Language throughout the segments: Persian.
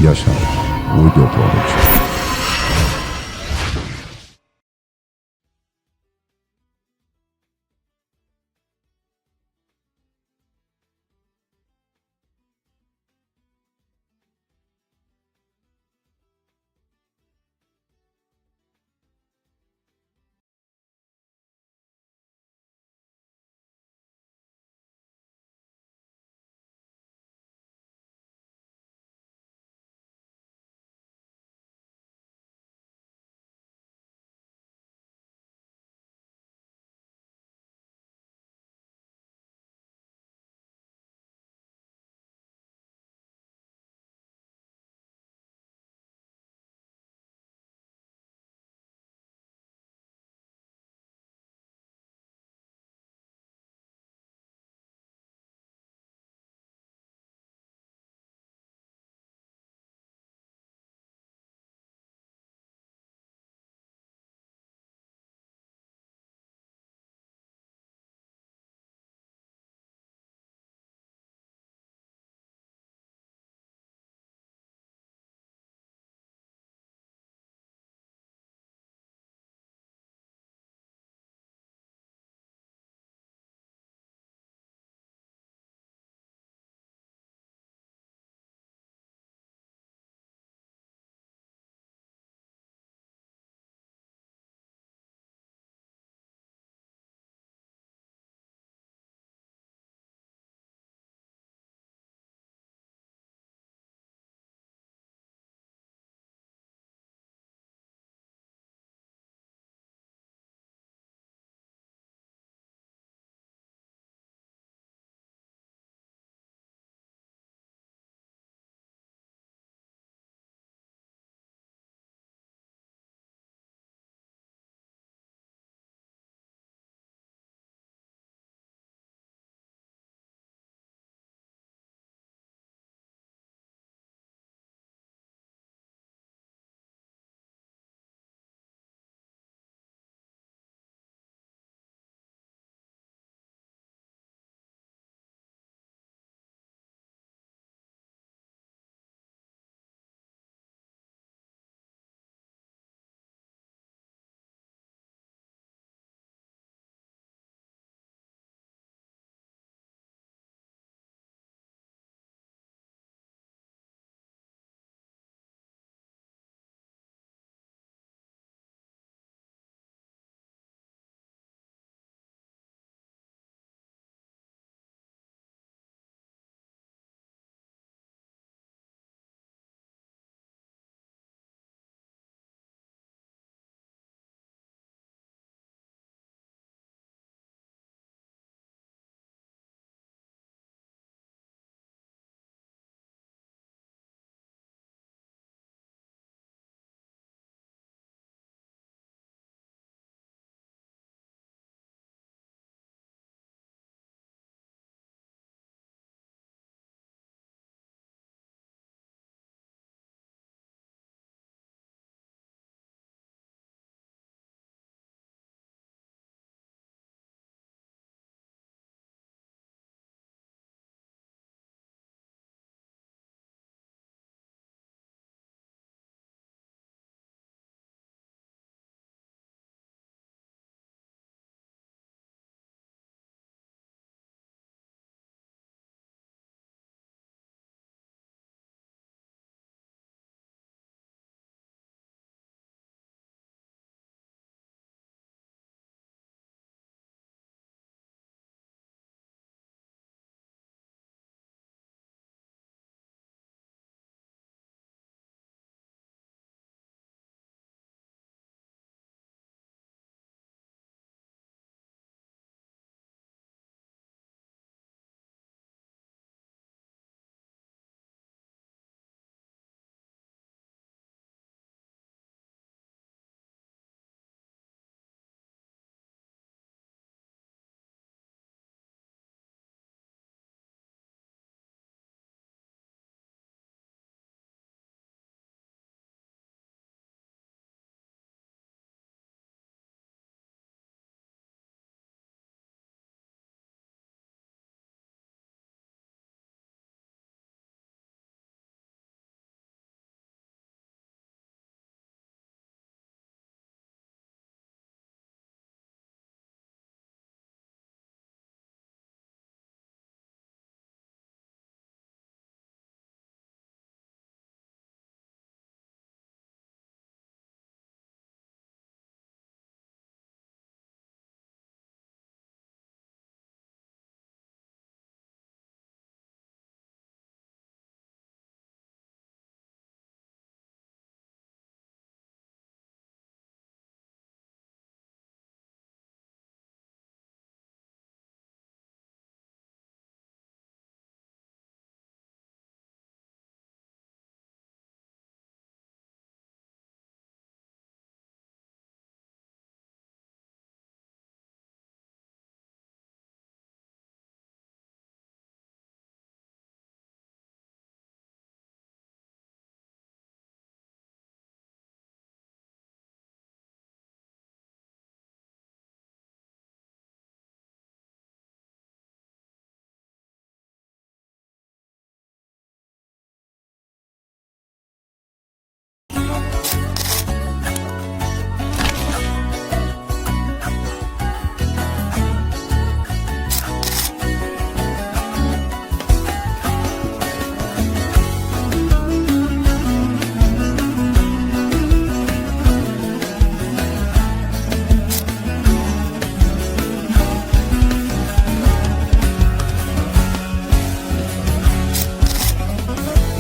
Yaşar Audio Production.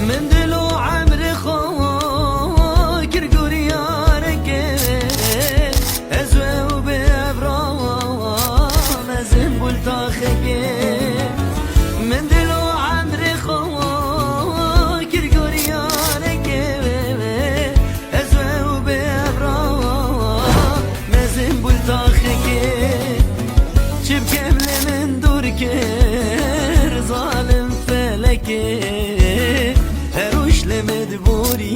من دلو عمر خوا كرقوري يارك ازوه و بابرام ازم بلتاخك من دلو عمر خوا كرقوري يارك ازوه و بابرام ازم بلتاخك شبكم من دورك ظالم فلكي هروش لمدبوري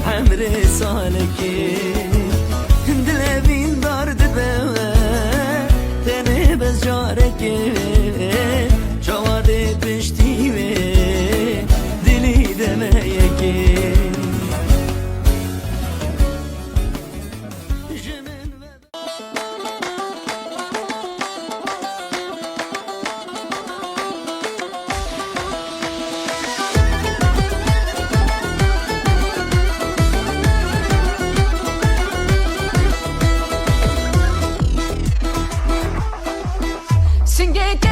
عمر سالكي دلبين دارد بوا تنه بس جاركي جوادي پشتی دلی دميكي Singing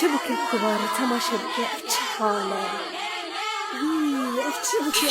شبكة كبار تماشبكة أفشحانة أفشبكة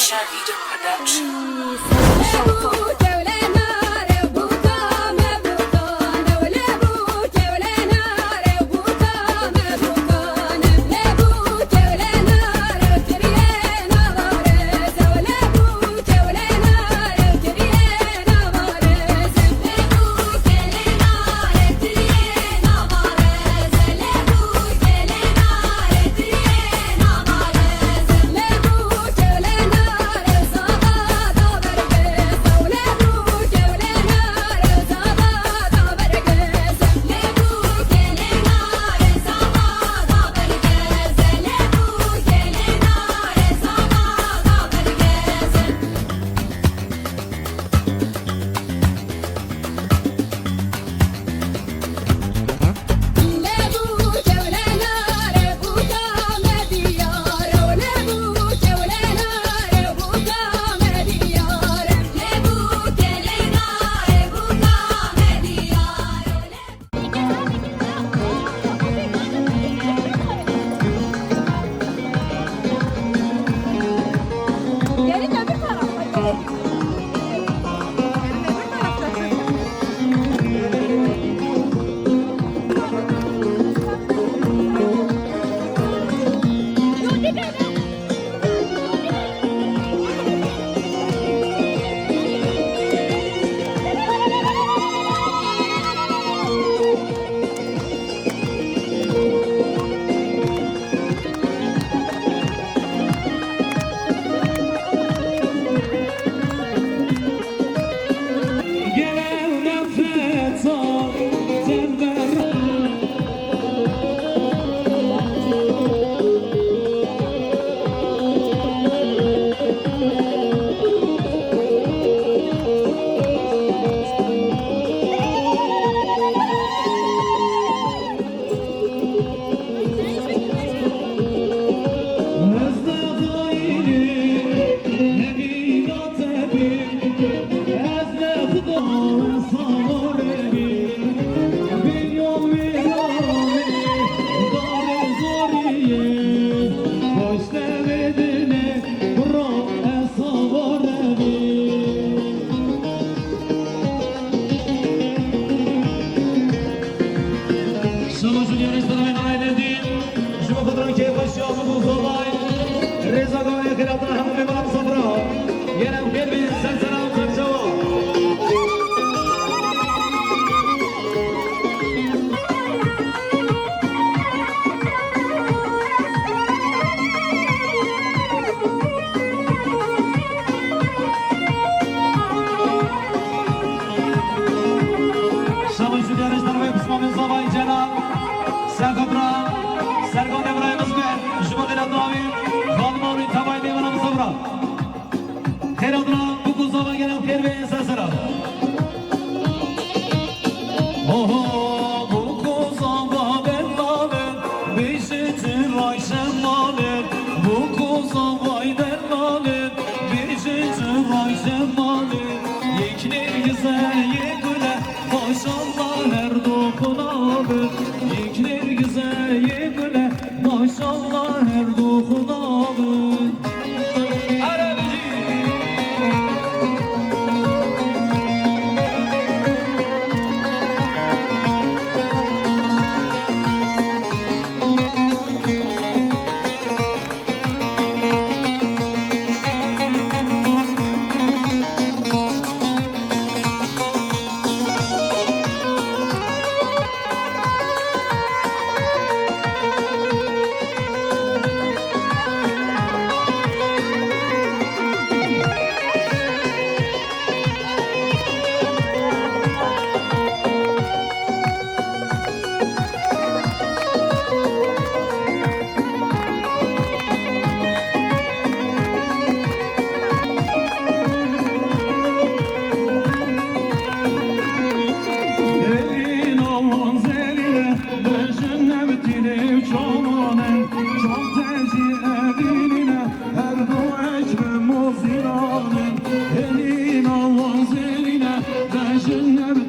Elin Allah zeline, ben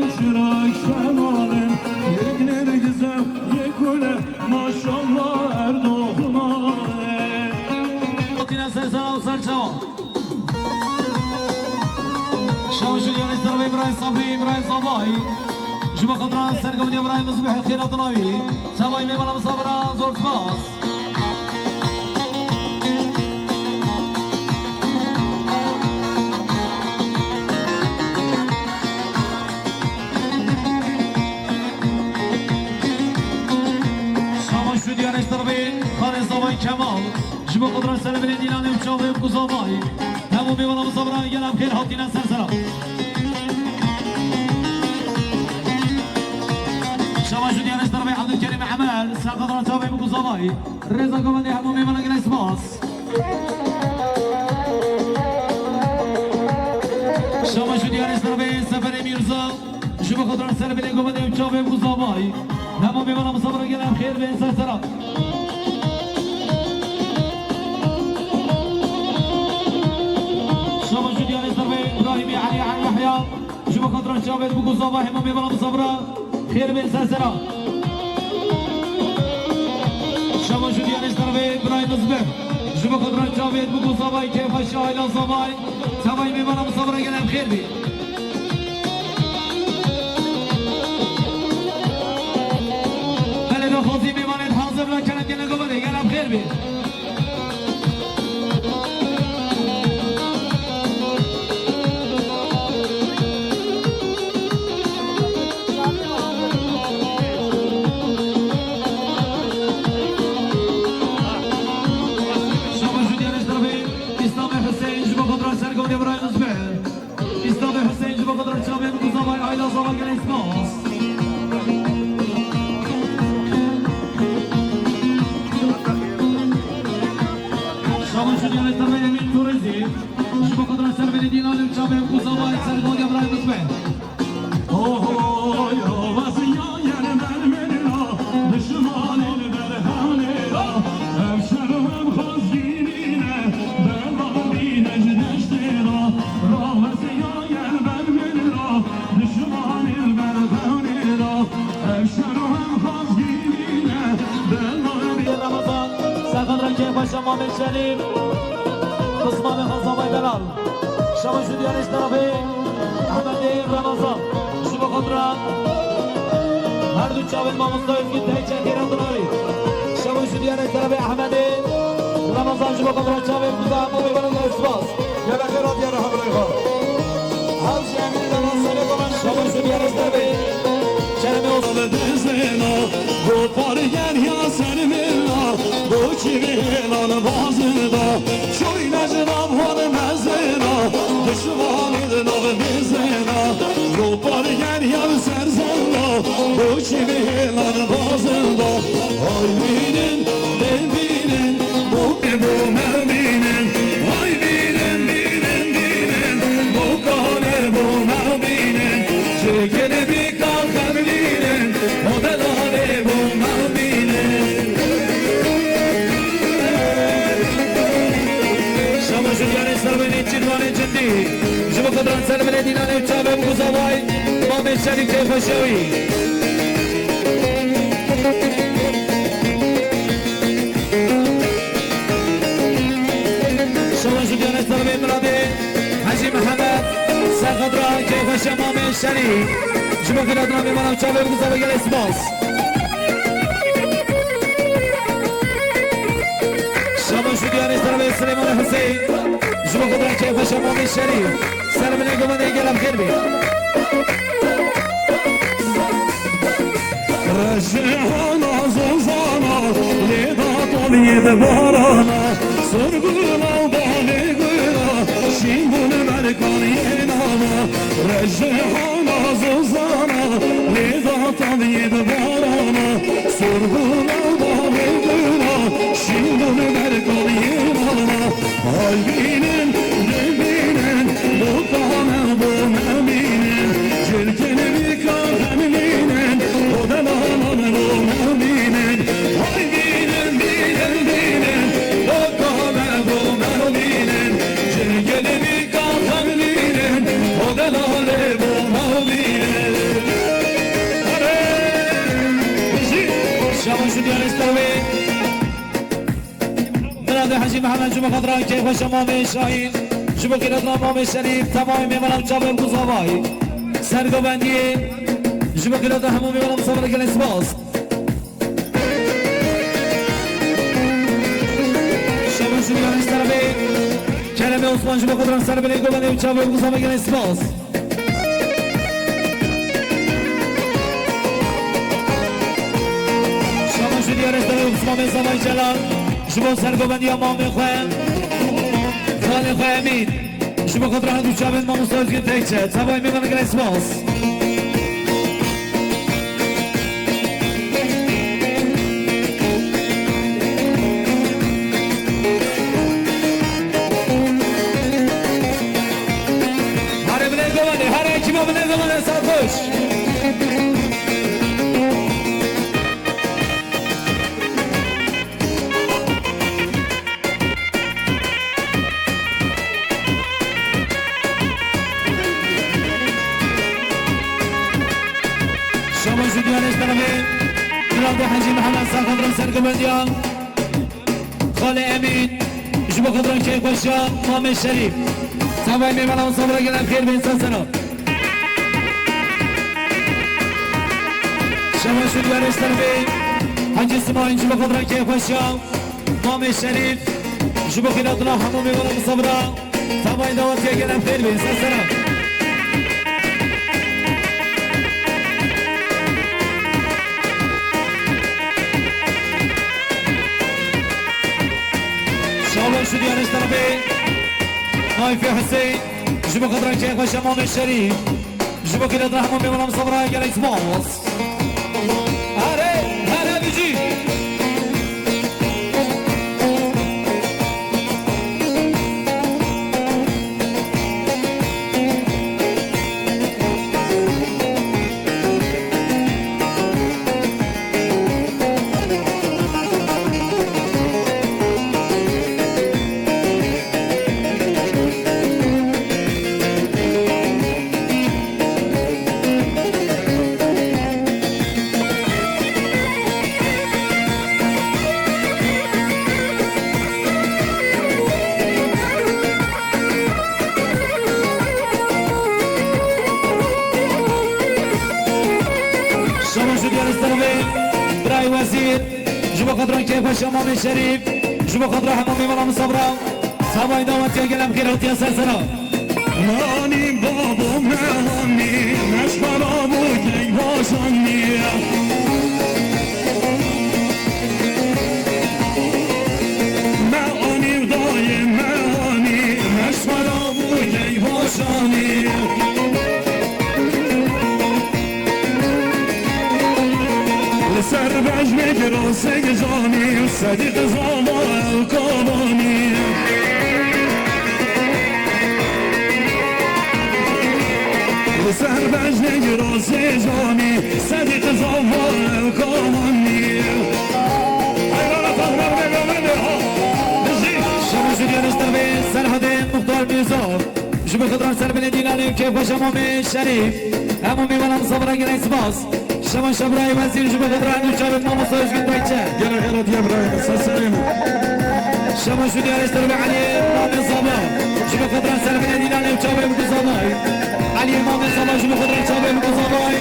çırak şemalin Yekner güzel yekule maşallah Erdoğan'e Tine sersana usar çava Şavuşu yani sarı İbrahim Sabri İbrahim Sabay Juba kadran sergavni İbrahim Zubih Khairat Navi Sabay mebala musabara zor tbas Şavuşu yani sarı Khare Sabay Kemal Juba kadran sergavni Dilani Uçalı Kuzamay Hemu mebala musabara gelab khair hatine sersana شواجد يا نستر بي عبد الكريم عمال ساقط رتابي بكو صباي رزا كوماندي حمومي ملك الاسماس شواجد يا نستر بي سفري ميرزا شوف خضر سربي كوماندي بتشافي بكو صباي حمومي ملك مصبر كلام خير بين سرسرة شواجد يا نستر بي ابراهيمي علي علي يحيى شوف خضر شافي بكو صباي حمومي ملك مصبر خير بين سلسلة شباب جديان اشتربي برايم زبير شباب قدران جاويد بكو صباي كيف الشايلة صباي صباي ميمانا مصبرة قلم خير بي هلنا خوزي ميمانا يتحاصب لكنا قلنا قبلي قلم خير بي شمام الشريف قسمة خاصة بيدلال شمام شديان اشترافي أحمد رمضان شبه قدران هر دو چاول ما مستویز کی تهی چکیر اندراری شمام شدیان اشترافي أحمد رمضان شبه قدران چاول بزا مو بیبرن اسباس یه بخیرات یه رحم ریخا هر شامل دلال سالی بمن شمام شدیان اشترافي چرمی اصلا دزنا گو پارگر یا سرملا گو چی بیلان بازدا شوی نجرم هر مزنا دشوانی دناغ میزنا گو پارگر یا سرزلا گو چی بیلان بازدا آی بینن ببینن بو مبینن آی بینن بینن بینن بو کانه بو مبینن چکن بیکار خمینن مدلانه بو مبینن شما شدیان سرمنی چیدوانه جدی شما قدران سرمنی دینانه چابه بگوزاوای ما میشنی که خوشوی شما شدیان سرمنی مرادی حجی محمد سرقدران که خوش ما میشنی شما قدران میمانم چابه بگوزاوی گل اسماس شما شدیان سرمنی سلیمان حسین شما قدران که خوش ما میشنی سرمنی گمانه گلم خیر بی رجعنا زوزانا لدا طبيب بارانا سرقنا وبالغنا شيمون مركان يناما رجعنا زوزانا لدا طبيب بارانا سرقنا وبالغنا شيمون مركان يناما قلبينن لبينن بطانا بمامينن جركن بكار همينن ودلالان بمامينن هاي بينن بينن بينن بطانا بمامينن جركن بكار همينن ودلالان بمامينن شو ديال استوي بلاد حجي محمد شو بخاطر كيف خوش امام شاهین شو بخاطر امام شریف تمام میمونم جاب بوزاوای سرگو بندی شو بخاطر همون میمونم صبر کل اسماس شما شو ديال استوي كلمه عثمان شو بخاطر سر بلیگو بندی جاب بوزاوای کل اسماس شو ديال استوي عثمان زمان جلال شما سرگو بندی امام خواه خانه خواه امین شما خود راه دوچه بند ما مستویز گن تکچه تبایی میگنه گل اسماس هره بله گوانه هره اکی ما بله گوانه سال خوش حجي محمد ساخدران سرقبنديان خالي امين جبو خدران كيف وشا مامي الشريف سباي ميمانا وصبرا قلنا بخير بين سنة شما شو ديال اشتربي حجي اسماعيل جبو خدران كيف وشا مامي الشريف جبو خيراتنا حمو ميمانا وصبرا سباي دواتي قلنا بخير بين سنة شو ديال اشتربي نايف حسين جبو قدران كيف خوش امام الشريف جبو كده رحمه بمنام صبرا قال اسماس هاري هاري بيجي خضران كيف خوش امام الشريف جبو خضرا حمامي ولا مصبرا سباي دوات يا قلم خير وتيا سلسلة ماني بابو مهاني مشبر ابو كي باشاني مهاني ودايم مهاني مشبر ابو كي باشاني سر بجمك راسك جاني وصديق زمان القواني سر بجمك راسك جاني صديق زمان القواني حيوانا تغرب نقامني شمس ديال استوي سرحدين مختار ميزار جبو خضران سر بلدين عليهم كيف خوش امام الشريف امامي ولا مصبرا قل اسماس شما شبراي وزير جبو خضران وشابك ماما صويش قد بيتشا يلا غيرت يا ابراهيم سلسلين شما شو ديال استربي علي مامي صبا جبو خضران سر بلدين عليهم شابك متصاباي علي مامي صبا جبو خضران شابك متصاباي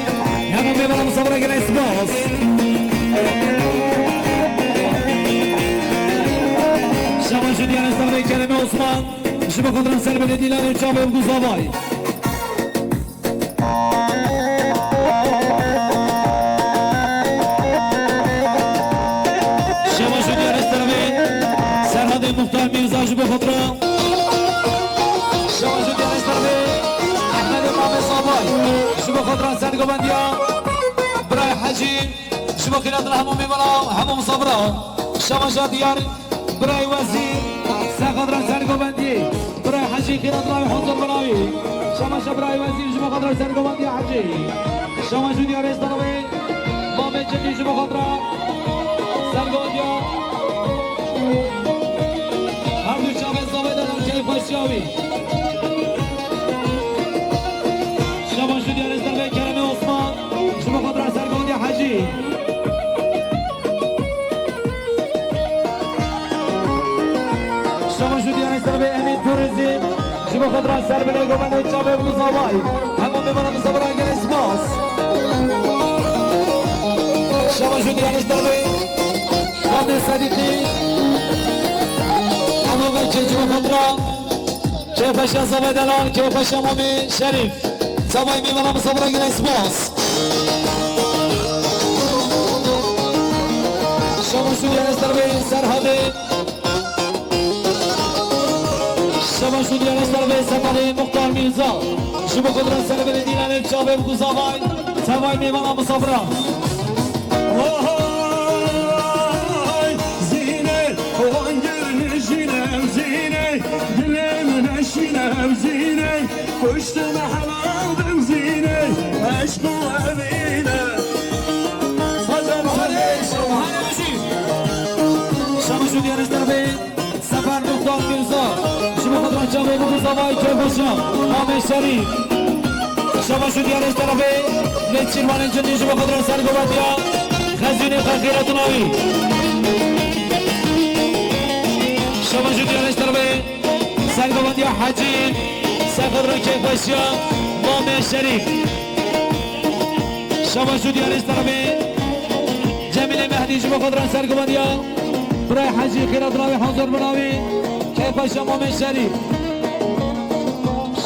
امامي ولا مصبرا قل اسماس شما شو ديال استربي كلمة عثمان جبو خضران سر بلدين عليهم شابك متصاباي مختار ميرزا جبو خضرا شواجو ديال استربي احمد امام صاباي جبو خضرا سرقو بنديا براي حجي جبو خيرات الهمومي ولا هموم صبرا شواجو ديال براي وزير سخضرا سرقو بندي براي حجي خيرات الله حضر براوي شواجو براي وزير جبو خضرا سرقو بندي حجي شواجو ديال استربي مامي جدي جبو خضرا سرقو بنديا خوشیابی شما شدی از در کلمه عثمان شما خود را سرگاندی حجی شما خود را سر بله گومنه چابه بگذابای همون میمانم صبران گل اسماس شما شدی هنش داربه خانه صدیقی همون بچه شما خود را که پشا زبای دلال که پشا مامی شریف زبای میمانم صبران گل اسماس شما شدی هنش داربه سرحاده شما شدی هنش داربه سفره مختار میرزا شما خود را سر بله دیلان چابه بگذابای زبای میمانم صبران Kuştum halaldım zine Aşk bu evine Hacım Haliş Haliş Şamı şu diğer tarafı Sefer Muhtar Mirza Şamı Kadran Çabı bu zavay Kırbaşam Ahmet Şerif Şamı şu diğer tarafı Leçirmanın Cündü Şamı Kadran Sergobadya Khazine Khakiratun Avi Şamı şu diğer tarafı Sergobadya Hacı سفر که باشیا مام شریف شما شو دیارش طرفه جمیل مهدی شما خود را سرگوانیا برای حجی خیرات راوی حاضر بناوی که باشیا مام شریف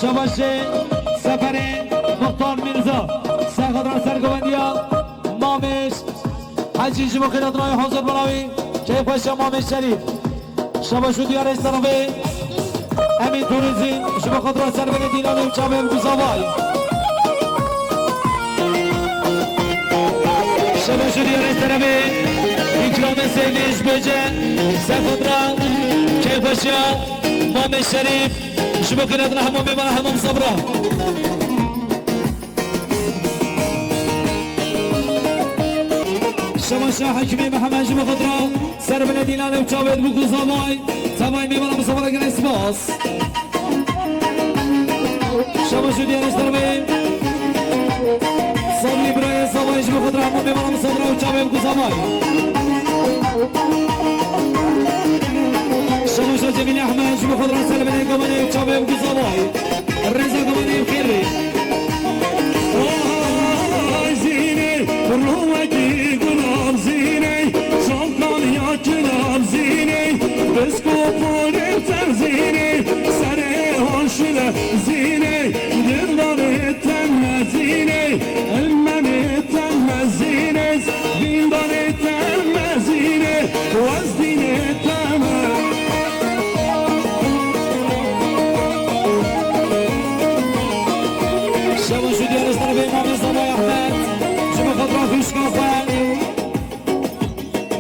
شما شه سفر مختار میرزا خود را سرگوانیا مامش حجی شما خیرات راوی حاضر بناوی که باشیا مام شریف شما شو دیارش طرفه همین توریزی شما خود را سر بله دیلانیم چابه بگذابای شما شدی از طرفه اکرام سیلیش بجه سر خود را که باشیا مام شریف شما خیرات را همون بیمار همون صبرا شما شاه حکمی محمد شما خود را سر بله دیلانیم چابه بگذابای سبای میمانم صبرا گل اسماس شما شدی هنش دربه صبری برای سبایش به خود رحمون میمانم صبرا و چابه بگذابای شما شد جمیل احمد شما خود را سر بله گمانه و چابه بگذابای رزا گمانه خیری زینه روحکی گلاب زینه شاکان یا کناب زینه بسکو پونه تر زینه سره هاشونه زینه دلداره تنه زینه المنه تنه زینه دینداره تنه زینه وزدینه تنه شما شدی از طرف امام زبای احمد شما خود را خوش کافن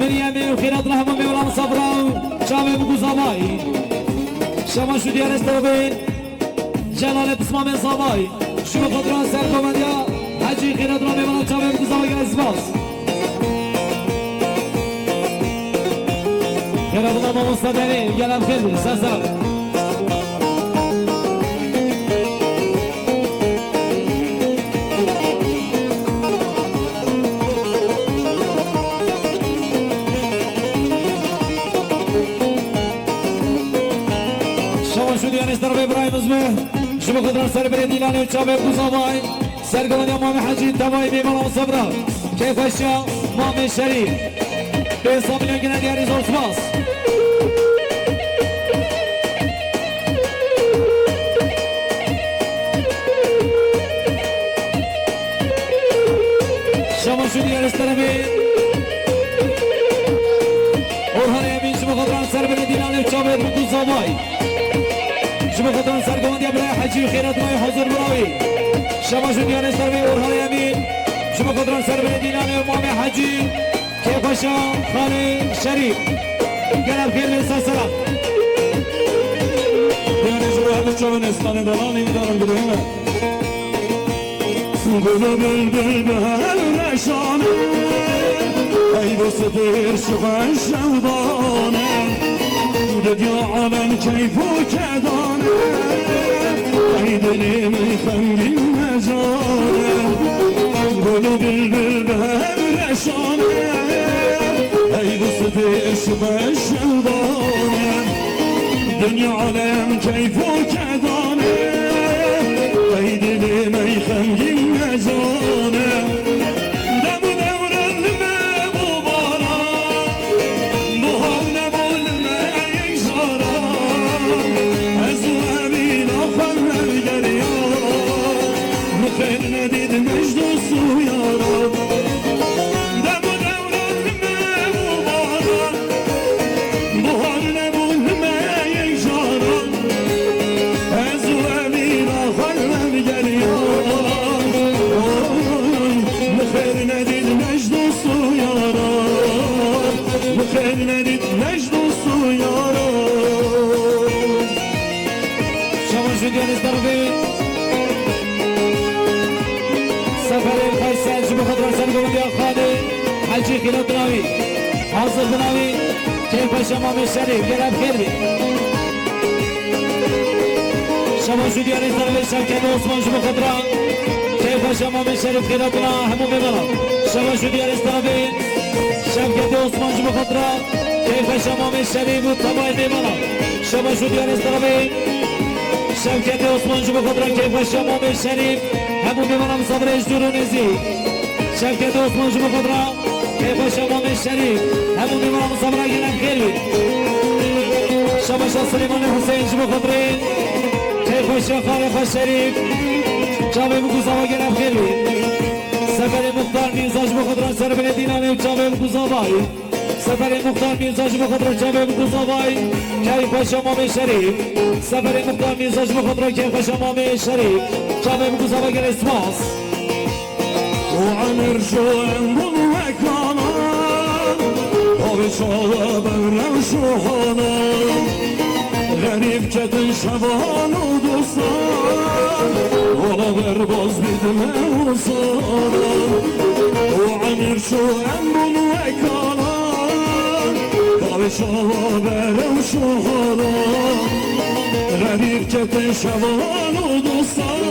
مریمی و خیرات رحمه میولم صبرا چابه بگو زبای شما شدی از طرف جلال بسمام زبای شما خود را سر کومندیا حجی خیرات را میولم چابه بگو زبای اسماس خیرات رحمه مستدری گلم خیلی سرسر در ابراهیم ازمه شما خود را سر بری دیلانه و چابه بگذابای سرگوانی امام حجی تبایی میمانم صبرا که خوشیا امام شریف به حساب میلیون گنه دیاری زور سپاس شما شدی از طرفی اورهان امین شما خود را سر بری دیلانه و چابه بگذابای شما خودتان سرگوندی برای حجی خیرات مای حاضر براوی شما شدیان استرمی اورهای امین شما خودتان سر به دینان امام حجی که پاشا خانه شریف گرم خیلی سلسلت دیانی جلو همه چون استان دلانی میدارم گروهیمه گلو بلبل به هر نشانه ای بسته دیر شخن شودانه دنیا عالم کیف و کدانه ای دلی میخنگی مجانه گلو بلبل به هر نشانه ای بسته عشق شودانه دنیا عالم کیف و کدانه رنگین نجانه دم و دورنمه bu baran Bahar nebulme یک جاران از او امین آخر گریان مخیر ندید مجد و سویاران دم و دورنمه bu baran Bahar nebulme یک جاران از او امین آخر گریان مخیر ندید مجد و سویاران مخیر ندید مجد و سویاران شما شدیان استرابی سفر الفیصل شما خود را سرگوندی آخوانی حلچی خیلات بناوی حاضر بناوی کیف شما به شریف گرب کردی شما شدیان استرابی شبکت عثمان شما خود را کیف شما به شریف خیلات بنا همو ببرم شما شدیان استرابی شبکت عثمان شما خود را کیف شما به شریف و تبای ببرم شما شدیان استرابی شبکت عثمان شما خود را کیف شما به شریف همو ببرم صبرش دورونزی شبکت عثمان شما خود را کیف شما به شریف همو ببرم صبره گرم خیلی شما شاه سلیمان حسین شما خود را کیف شاه خالق شریف چاوه بگوزاوا گرم خیلی سفر مختار میرزا شما خود را سر بین دینانه و چاوه بگوزاوای سفر مختار میرزا شما خود را چاوه بگوزاوای کیف شما به شریف سفر مختار میرزا شما خود را کیف شما به شریف چاوه بگوزاوا گرم اسماس وعمر شو انبض وكانا وبشوى برم شوحانا غريب كتن شبان ودوسان ولا برباز بدمه وصانا وعمر شو انبض وكانا وبشوى برم شوحانا غريب كتن شبان ودوسان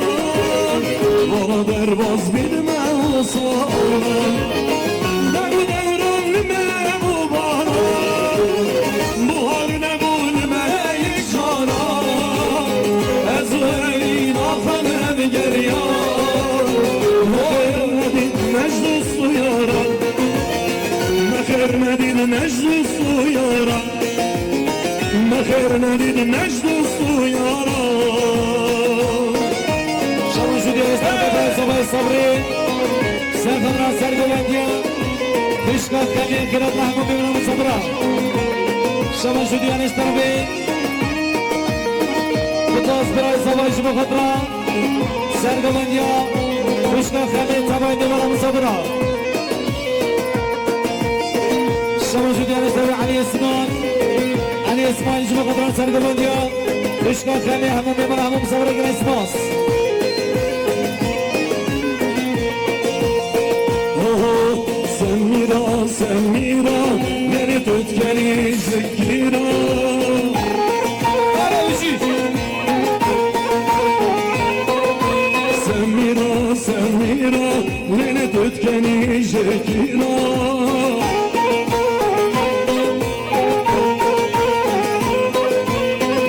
ولا برباز بدمه وصانا دم دورنمه bu baran Bahar nebulme یک جاران از این آخر گریان مخیر ندید مجد و سویاران مخیر ندید مجد و سویاران مخیر ندید مجد و سویاران شما شدی استرابی صبح صبری سرخم را سرگوندیا بشکا کمین کرد رحمو ببینم صبرا شما شدیان استرابی بطاس برای صبح شما خود را سرگوندیا بشکا کمین تبای ببینم صبرا شما شدیان استرابی علی اسمان شما خود را سرگوندیا بشکا کمین همون ببینم همون صبرا گر اسماس سميرة بني تتكلي شكيرة سميرة بني تتكلي شكيرة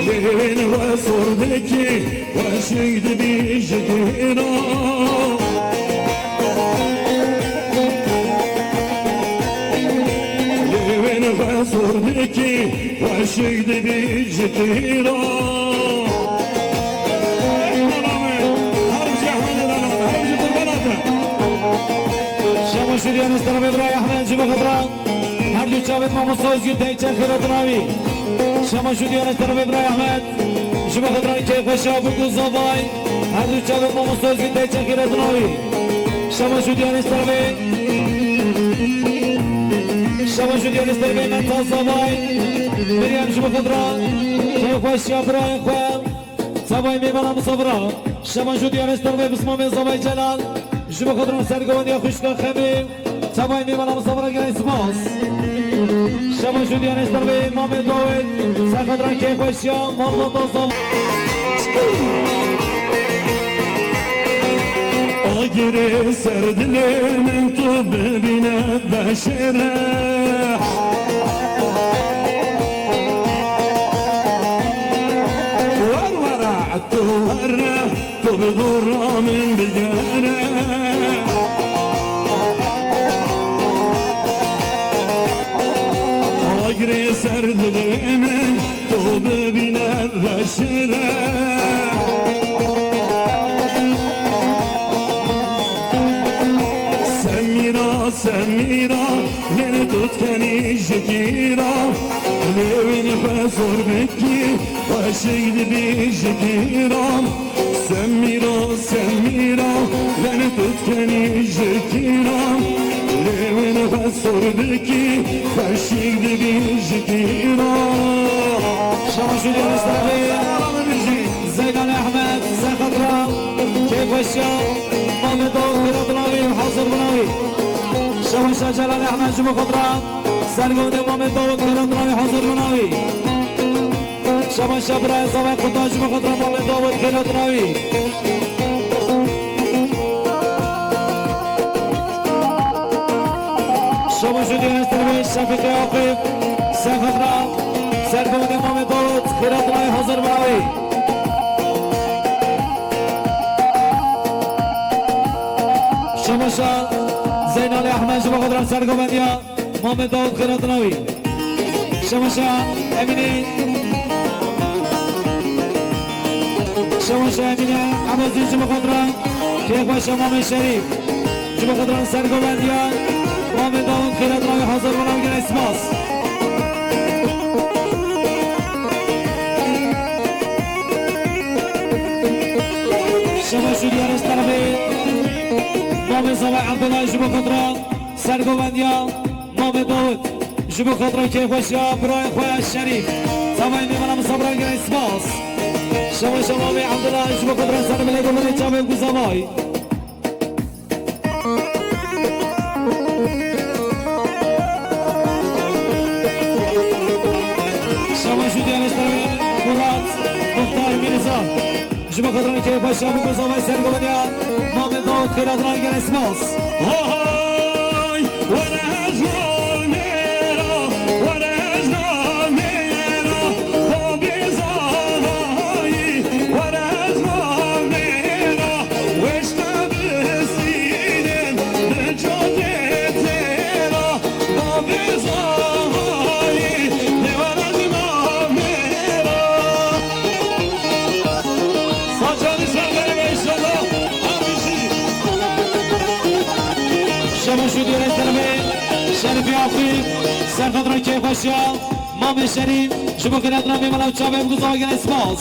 لين وصردكي وشيد بشكيرة صردكي وعشقت بجكيرة شما شدیان استرابی برای احمد شما خطرا هر دو چاوت ما مصوص گیت چه خیرات ناوی شما شدیان استرابی برای احمد شما خطرا که خوشا بگو زبای هر دو چاوت ما مصوص گیت چه خیرات ناوی شما شدیان استرابی شما شدیان استرابی من تا زبای بریم شما خطرا که خوشا برای خواه زبای میبرم صبرا شما شدیان استرابی بسمام زبای جلال شما خود را سرگوندی خوشگاه خمیم سبای میبرم صبر اگر اسماس شما شدیان استرابی امام داود سر خود را که خوشیا مرد دوستم آگیر سر دل من تو ببینه بشره ورورع تو هره تو بدور من بگره سميرا لين تتكني جكيرا لين فزور بكي وشيد بجكيرا سميرا سميرا لين تتكني جكيرا لين فزور بكي وشيد بجكيرا شمس الدين السلفي زيدان احمد سخطرة كيف الشام محمد داود بناوي حاضر بناوي شمس جلال احمد جمع خضرة سرگود محمد داود بناوي حاضر بناوي شمس شبرا زمان خدا جمع خضرة محمد داود بناوي شمس الدين السلفي شفيق يعقوب سخطرة سرگود محمد داود بناوي حاضر بناوي شمشا زینال احمد شما خود را سرگوبندیا محمد داود خیرات نوی شمشا امینی شمشا امینی عبازی شما خود را کیک باشه محمد شریف شما خود را سرگوبندیا محمد داود خیرات نوی حاضر بنام گره اسماس شمشا دیارش طرفی محمد زوای عبدالله جبو خطرة سرگوبندیا محمد داود جبو خطرة که خوشیا برای خواه شریف زوای میمانم صبران گره اسماس شما شما محمد عبدالله جبو خطرة سرمله گومنی چاوه بگو زوای شما شدی انشترمه مراد مختار میرزا جبو خطرة که خوشیا بگو زوای سرگوبندیا محمد داود خیرات رای گره اسماس هاي ورجنا ميرا ورجنا ميرا وبزاي ورجنا ميرا واشتبسين بجودتنا وبزاي ورجنا ميرا صاحب سلام ان شاء الله شمس الدين السلفي شريف يعقوب سرخضرة كيف اشياء محمد شريف شبو كنادنا بملا وشابه بقصة وقنا اسماس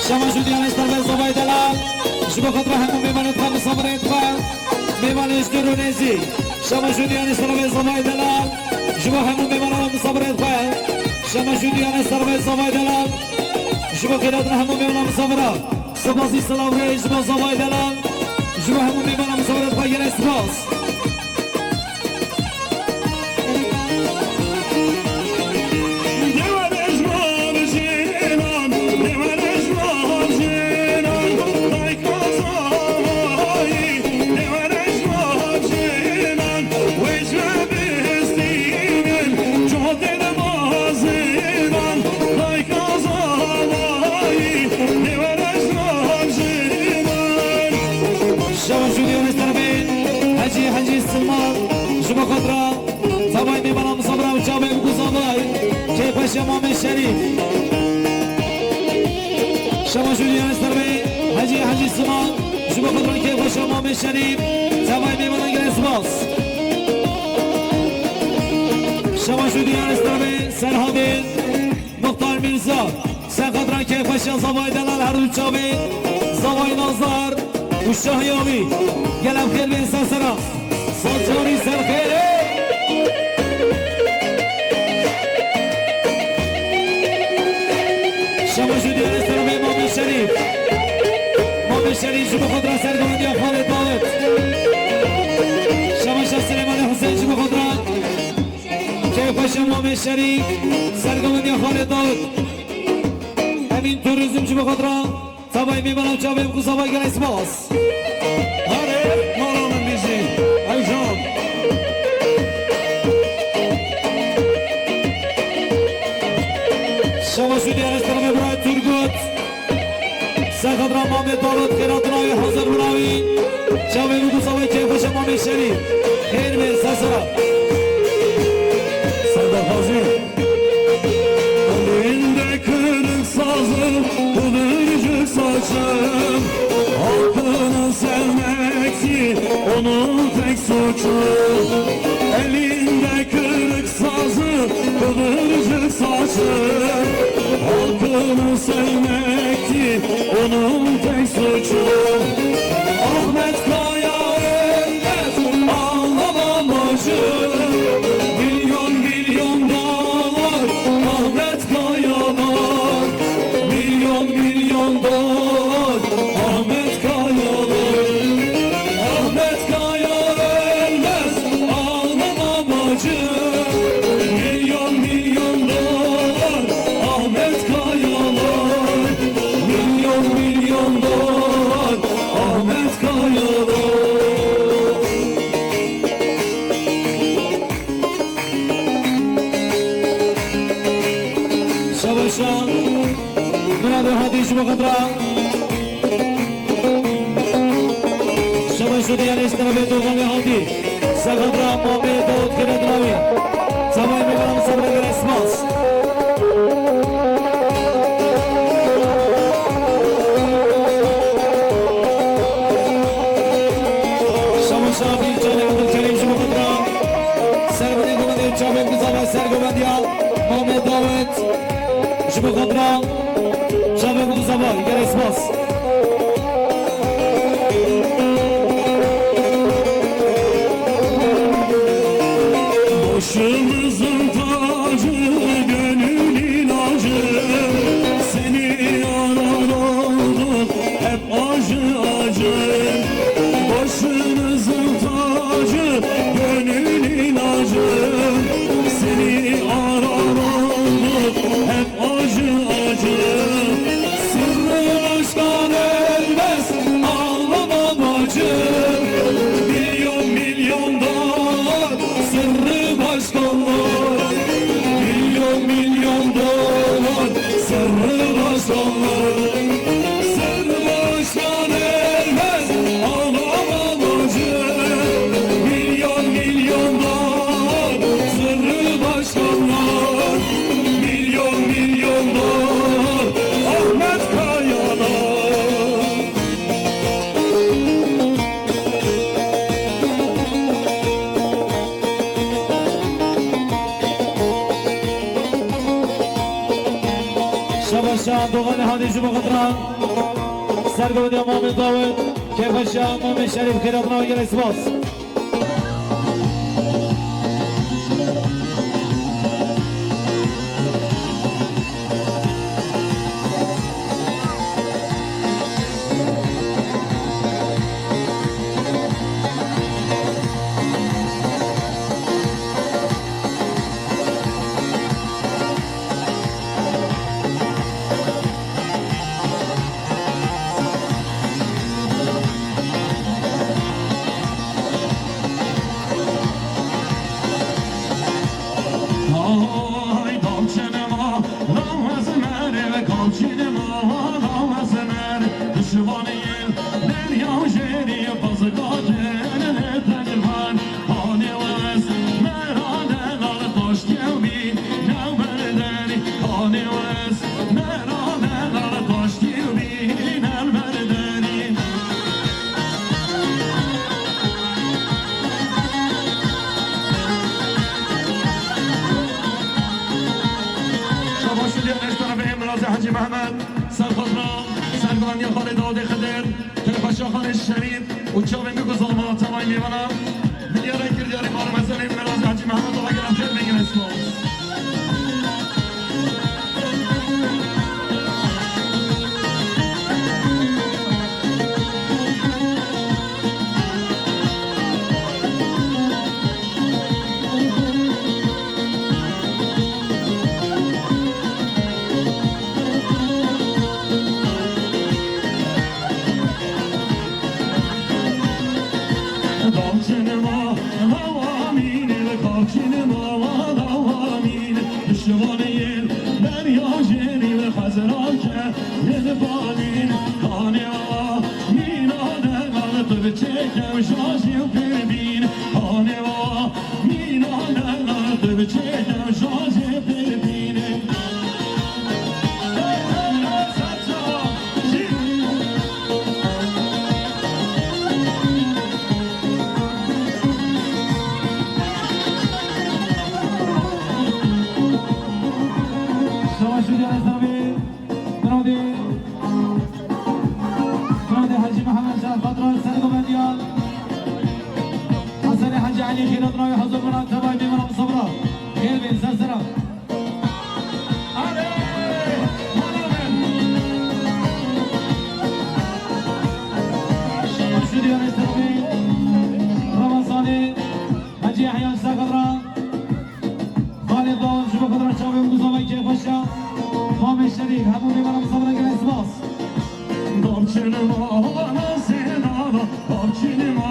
شمس الدين السلفي صباي دلال شبو خضرة همو بملا اتخام صبر اتخام بملا اشتر ونزي شمس الدين السلفي صباي دلال شبو همو بملا صبر اتخام شمس الدين السلفي صباي دلال شبو كنادنا همو بملا صبرا سباسي سلام ريش شبو صباي دلال شبو همو بملا صبر اتخام وقنا اسماس حجي السلمان شبه خضرة زباي بمنا مصبرة وشابه بقو زباي كيف الشمام الشريف شبه جوليان السربي حجي السلمان شبه خضرة كيف الشمام الشريف زباي بمنا جريس باص شبه جوليان السربي سرهادين مختار ميرزا سر خضرة كيف الشمام زباي دلال هردو شابه زباي نازار والشهيامي قلب خير بين ساسرة صجاري سر خيره شمس الدين السلفي محمد شريف شبه خضرة سرگوندی خالد داود شمس سلیمان حسین شبه خضرة کیف محمد شريف سرگوندی خالد داود امین توریزم شبه خضرة سبای میبرم چاویم کو سبای گره اسماس هاره مالامن بیزی ایجام شما شدی ارشترم برای ترگوت سرخد را محمد داود خیرات راوی حاضر براوی چاویم کو سبای کیف محمد شریف خیر بین سسرا Serdar Hazır Elinde kırık sazım Kıvırcık saçım Halkını sevmekti Onu tek suçu elinde kırık sazı, kıvırcık saçı. Halkını sevmekti onun tek suçu. Ahmet Kaya ölmez, ağlamam acı. Milyon milyon dolar Ahmet Kaya var. Milyon milyon dolar Ahmet Kaya var. Ahmet Kaya ölmez, ağlamam acı. Milyon milyon dolar Ahmet Kaya var. Milyon milyon dolar Ahmet Kaya var. Savaşan Miradı Hadiş Bakadra Savaş Udiyan İştirabi Tuğan ve Hadi Sakadra Muhammed Davut Kiredravi Sabay Megaram Sabra Geresmaz Savaş Abi Çane Abdül Kerim Şubakadra Servede Gomadi Çabek Kızavay Sergovendiyal Muhammed Davut Şubakadra Çabek Kızavay Geresmaz Başımızın tacı, gönül ilacı. Seni arar oldum hep acı acı. Başımızın tacı, gönül ilacı. Seni arar oldum hep acı acı. Sırrı aşktan ölmez, ağlamam acı. Milyon milyon dolar sırrı başkanlar. Milyon milyon dolar sırrı başkanlar. Sırrı başkan ölmez, ağlamam acı. Milyon milyon dolar sırrı başkanlar. Milyon milyon dolar Ahmet Kaya'lar. Savaşan Doğan Hadi Şubakadra Sergovendiyal Muhammed Davut Kefeşan Muhammed Şerif Kiredravi Geresmaz Ay damçenema, damazmer ve kalçinema, damazmer. Düşmanıyım, derya jeri, bazı kadene tervan. Haneles, meradeler, taş gibi, nevmerdeni. Haneles, meradeler, taş gibi, nevmerdeni. شباش اليوم اشترى في امراض حاجي محمد سرخضراء سرقان يا خالد داودي خضر تلفشا خان الشريف وتشاوين بيكو ظلمات تبعي ليبانا مليارة كير دياري مار مثلا امراض حاجي محمد طبعا كلام خير بيجي نسمع Damçınıma havamin ile kalçınıma havamin düşmanıyım derya jeri ve hazrake yedbanin haneva minane alıp çekem şaşım pirbin haneva minane alıp çekem şaşım pirbin علی خیرات رای حضور کنم تبای میمونم صبرا خیر بین سرسرا آره شدی آنسترابی رمضانی حجی احیان ساقدرا خالد دان شبه قدرا چاوی مگوزاوی که خوشا مام شریف همون میمونم صبرا گل اسماس Dolçinima, la sedana, dolçinima,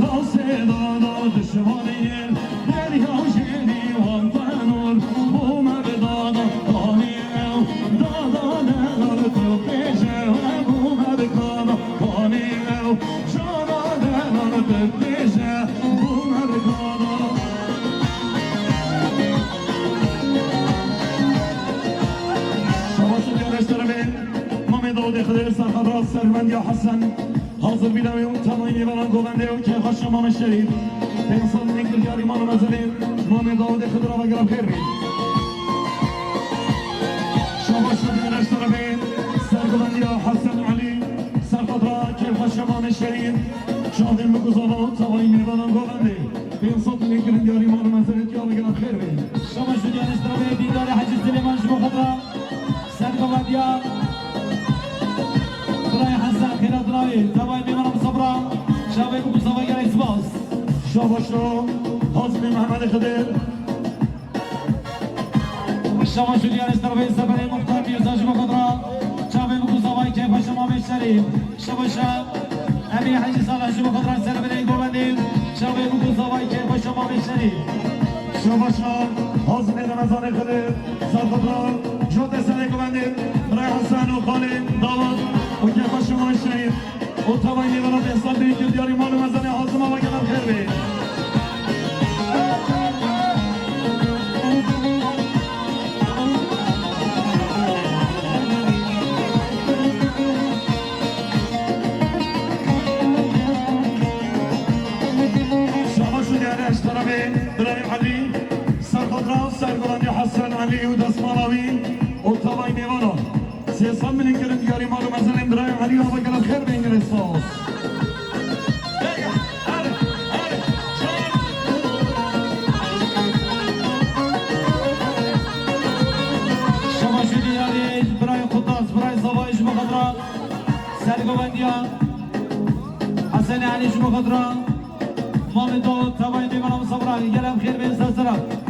la sedana, düşmanıyım, gel yavşeni vantanur, bu mevdana, haniyev, dada neler tüpleşe, bu mevdana, haniyev, cana neler tüpleşe, bu mevdana. Savaşı yarıştırmayın. داود خدر سرخبرات سرمند یا حسن حاضر بیدم اون تمایلی بران گونده و که خوش امام شریف به انسان نگل یاری مانو مزنین مام داود خدر آبا گرم خیر بین شما شدی رشتر بین سرگوند یا حسن علی سرخبرات که خوش امام شریف شاهدین مگوزانا و تمایلی بران گونده به انسان نگل یاری مانو مزنین که آبا گرم خیر بین شما شدی رشتر بین دیدار حجی سلیمان شما خدرا سرگوند یا برای حسن خیرات رای تبای میمونم صبرا شاوی مگوزاوی گل اسماس شاباشو حاضر محمد خدر شما شدی آنسترابی سفری مختار میرزا شما خدرا شاوی مگوزاوی که خوش امام شریف شما شب امی حجی صالح شما خدرا سربری گوبندیم شاوی مگوزاوی که خوش امام شریف شاباشو حاضر رمضان خدر سرخدران جوت سر گوبندیم برای حسن و خالد داود و که خوش امام شریف و توانی برای احسان دید که دیاری مال مزنی حاضر آقا گلم خیر بید ابراهيم علي سرخضراء سرگوندی حسن علی و دسمالاوی و طبعی میوانا سیسان من انگرم دیاری مالو مزن ابراهيم علي و بگلم خیر به انگرس فاس شما شدی علی برای خداس برای زوای شما خضراء سرگوندی حسن علی شما خضراء مام داود تبای میمونم صبرا گلم خیر به سرسرا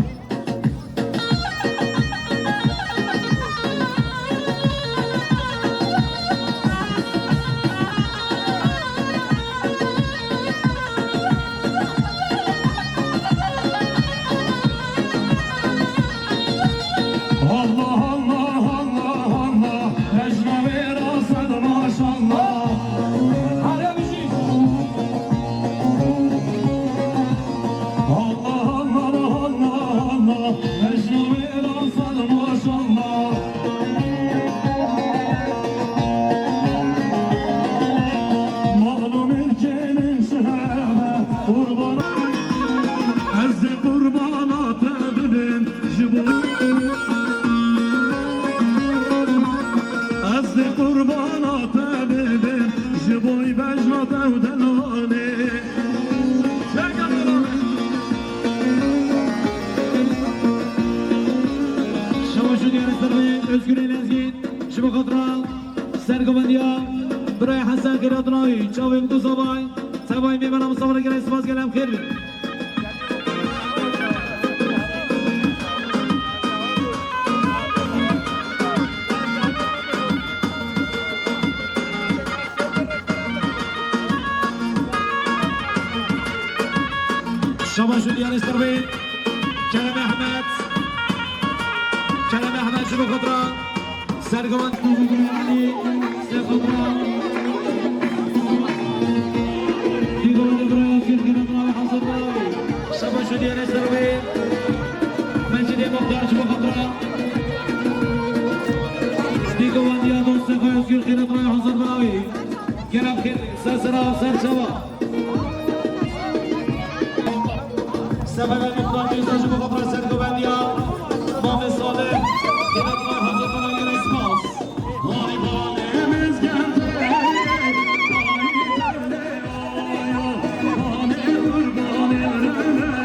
برای حسن خیرات رای چاوی بگو زبای تبای میمونم صبر گل اسماس گلم خیر بید شما شدی آنستر بید کلم احمد شما خود را سرگوان علی سرخود را دیگران برای افکر کنم برای حضر برای شما شدی آنستر بید منجد مقدار شما خود را دیگران یا دوست خواهی افکر کنم برای حضر برای گرم خیر سرسرا سرچوا سبب مقدار میزا شما خود را سرگوان یا مام صالح Amen.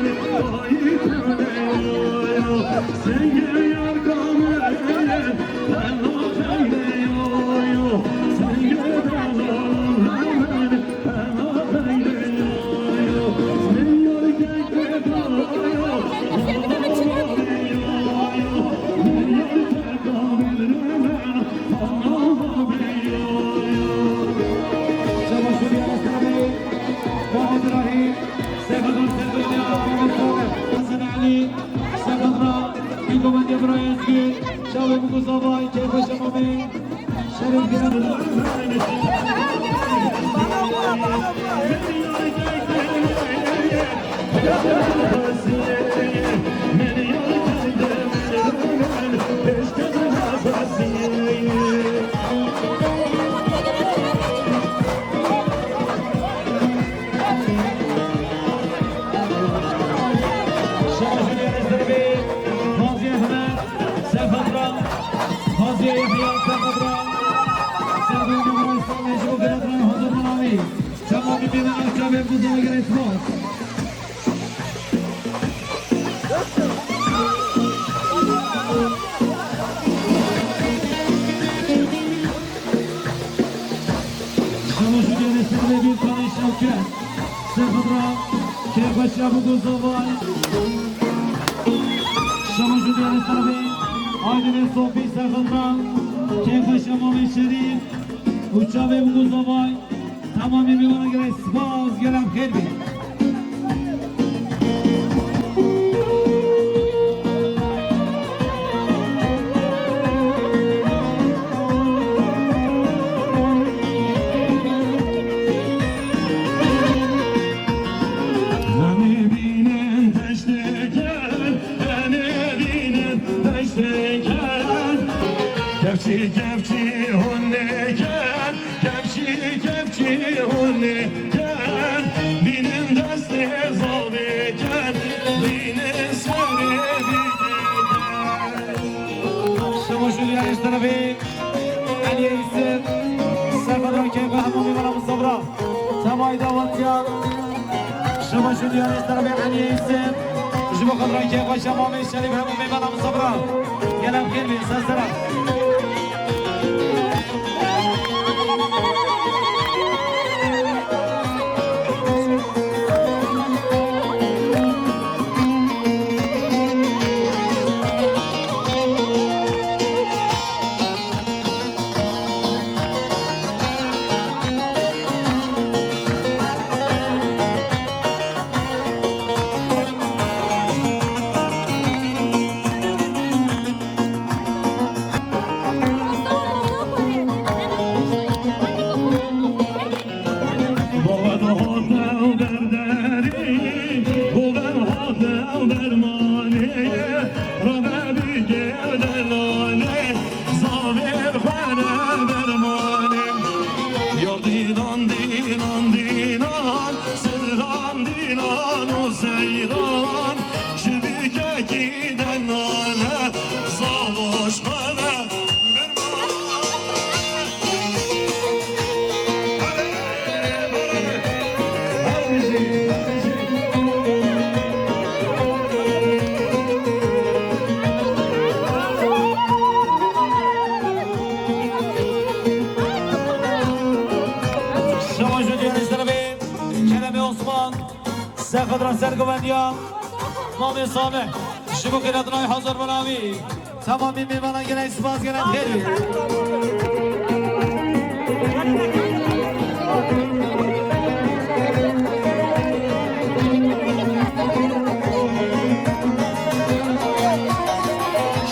تمام میمونن گناه سپاس گناه خیلی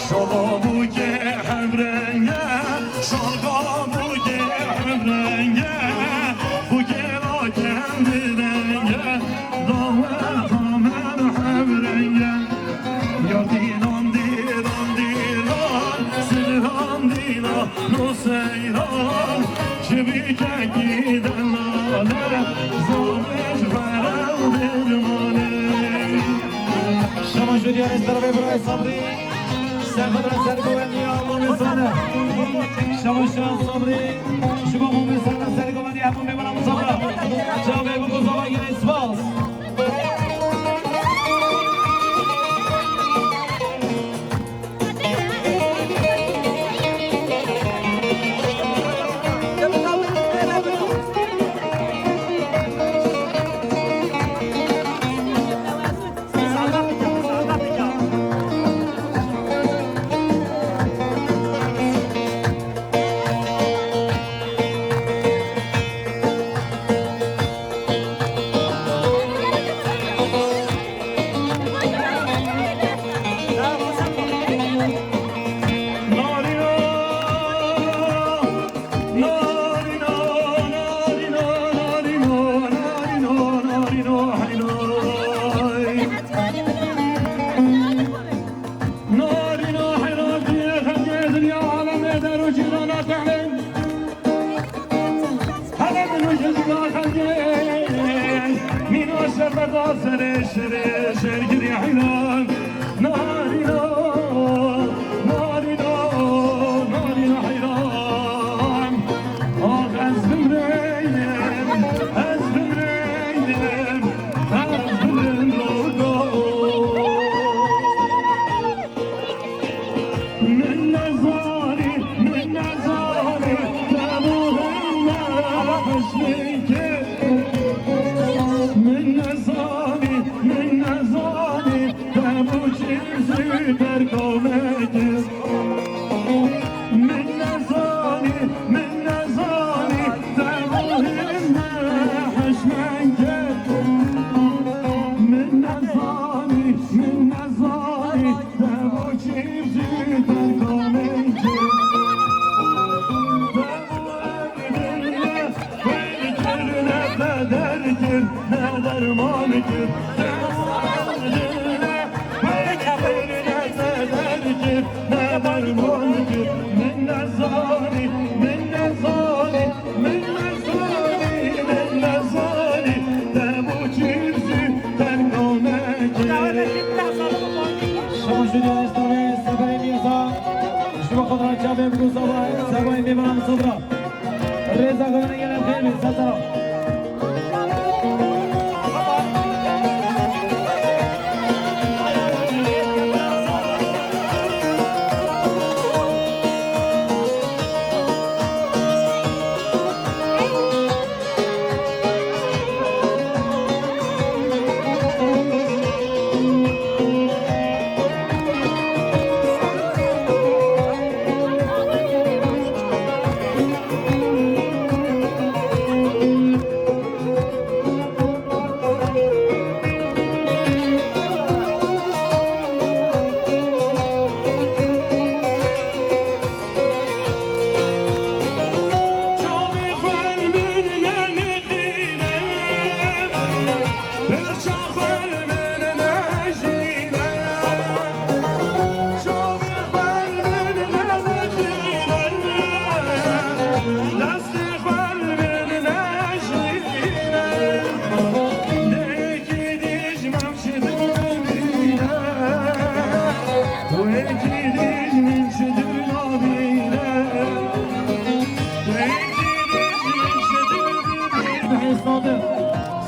شما بوگه همرنگه شما بوگه همرنگه بوگه را کندرنگه دامن دامن همرنگه یا دیلان دیلان دیلان سران دیلان نسیران چه بیگه گیدن لاله زامش برم برمانه شما شدی از طرف برای صبری سرخدر سرگوندی آمون میسانه شما شان صبری شما آمون میسانه سرگوندی همون میبرم صبره جامعه بگو زبا گیره اسپاس شری شرگیری حیران نارینا نارینا نارینا حیران آق از بمریم از بمریم از بمریم لوگو من نزاری تبوهم نحشنی که من نزانی تبو چیزی در کامگی من نزانی تبوهم نحشنی که من نزانی تبو چیزی در کامگی ne derman gir ne derman gir minne zani de bu çiftsi terkone gir شما شدید استانه سفر میرزا شما خود را چاپه بگو سبای میبرم صبرا رضا گونه گلم خیلی سلطرا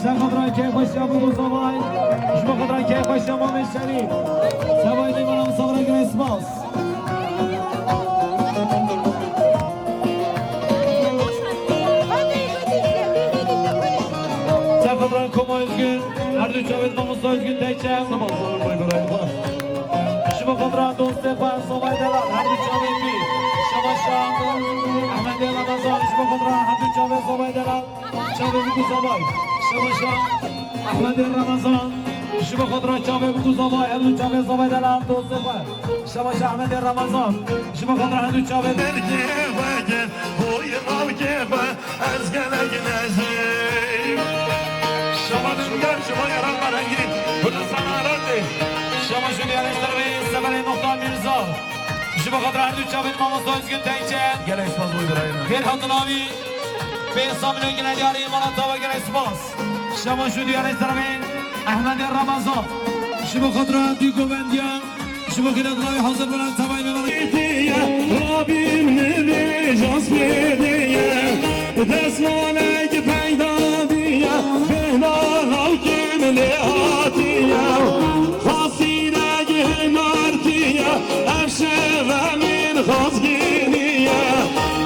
sen kadar keyif başlayalım bu zaman. Şu kadar keyif başlayalım Şerif. Sabah limanım sabra güneşmez. Sen kadar koma üzgün. Her düç avet namusla üzgün deyçem. Sabah sonra baybarayım. Şu kadar dost sefer sobaydalar. Her düç avet bir. Şabaşan. Ahmet El Ramazan. Şu kadar her düç avet sobaydalar. Şabevi bu sabah. Şabaşan. Ahmet El Ramazan. Şu kadar çabe bu sabah. Her düç avet sobaydalar. Dost sefer. Şabaşan Ahmet El Ramazan. Şu kadar her düç avet. Gel boyun al gebe az gele ginezim Şamanım gel şuma yaranlara git bunu sana aradı Şama şu diyanetler ve Seferi Muhtar Mirza. Şu kadar her düç avet maması özgün teyçen. Gel esmaz uydur ayına Bir hatun abi. Bir samine gine diyarı imanata ve gene esmas. Şama şu diyanetler ve Ahmet El Ramazan. Şu kadar düğü vendiyan. Şu kadar hazır bulan tabay ve bana. Diye Rabbim neri casbediye Desmane ki peyda diye Behlal halkim lehatiye Hasine ginar diye Evşevemin khazginiye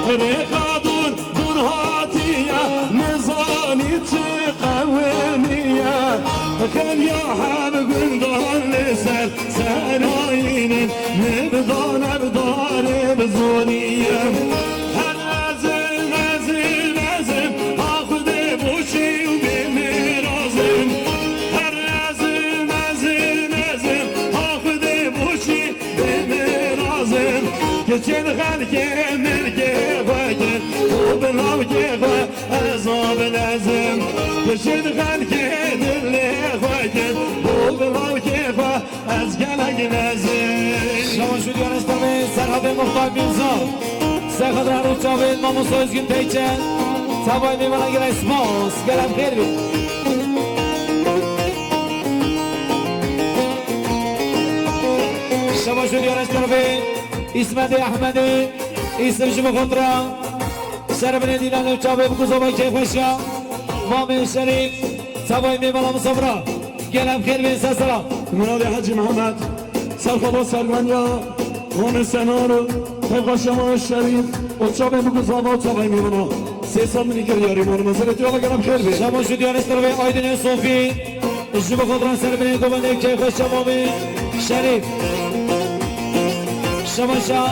Rekadun durhatiye Mezani çıkavniye Kıl ya hem gündan lisel Serayinin Nebdan ebdar ebzaniyem Her ezim Akhde boşi u bimirazim Her ezim Akhde boşi bimirazim Geçen halke merke vakit O belav keva azab lazım Geçen halke dille vakit O belav keva az gelek lazım Şama şu diyanetler ve Serhat Muhtar Mirza. Sen kadar uç avet maması özgün teyçen. Sabah limanına gene esmas. Gelem kheri. شما شو دیارش طرفه اسمت احمدی اسم شما خود را سر بنی دیدن و چاوه بکوزا با که خوشا مام شریف سبای میبالا مصبرا گلم خیر بین سسرا مراد حاجی محمد سرخدا سرگانیا وان سنارو طبق شما شریف و چابه بگو زاوا چابه میمونا 300 میلیگر یاری مانو مزاره تو گلم خیر بین شما شو دیارش طرفه آیدن صوفی شما خود را سر بنی گوبنده که خوشا مام شریف شما شا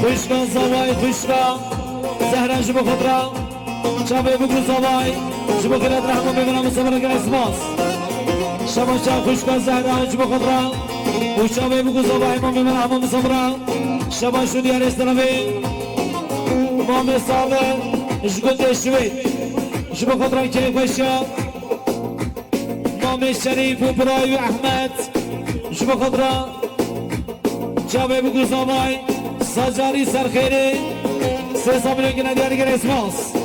خوشگا زوای خوشگا زهرا شما خود را چابه بگو زوای شما خیلت رحمه میبونم مصبرا گر اسماس شما شا خوشگا زهرا شما خود را و چابه بگو زوای ما میبونم همه مصبرا شما شو دیارش طرفه مام صابر شگونده شوید شما خود را که خوشا مام شریف و برای و احمد شما خود را چابه بگو زوای ساجاری سرخیره 300 میلیون که ندیاری گر اسماس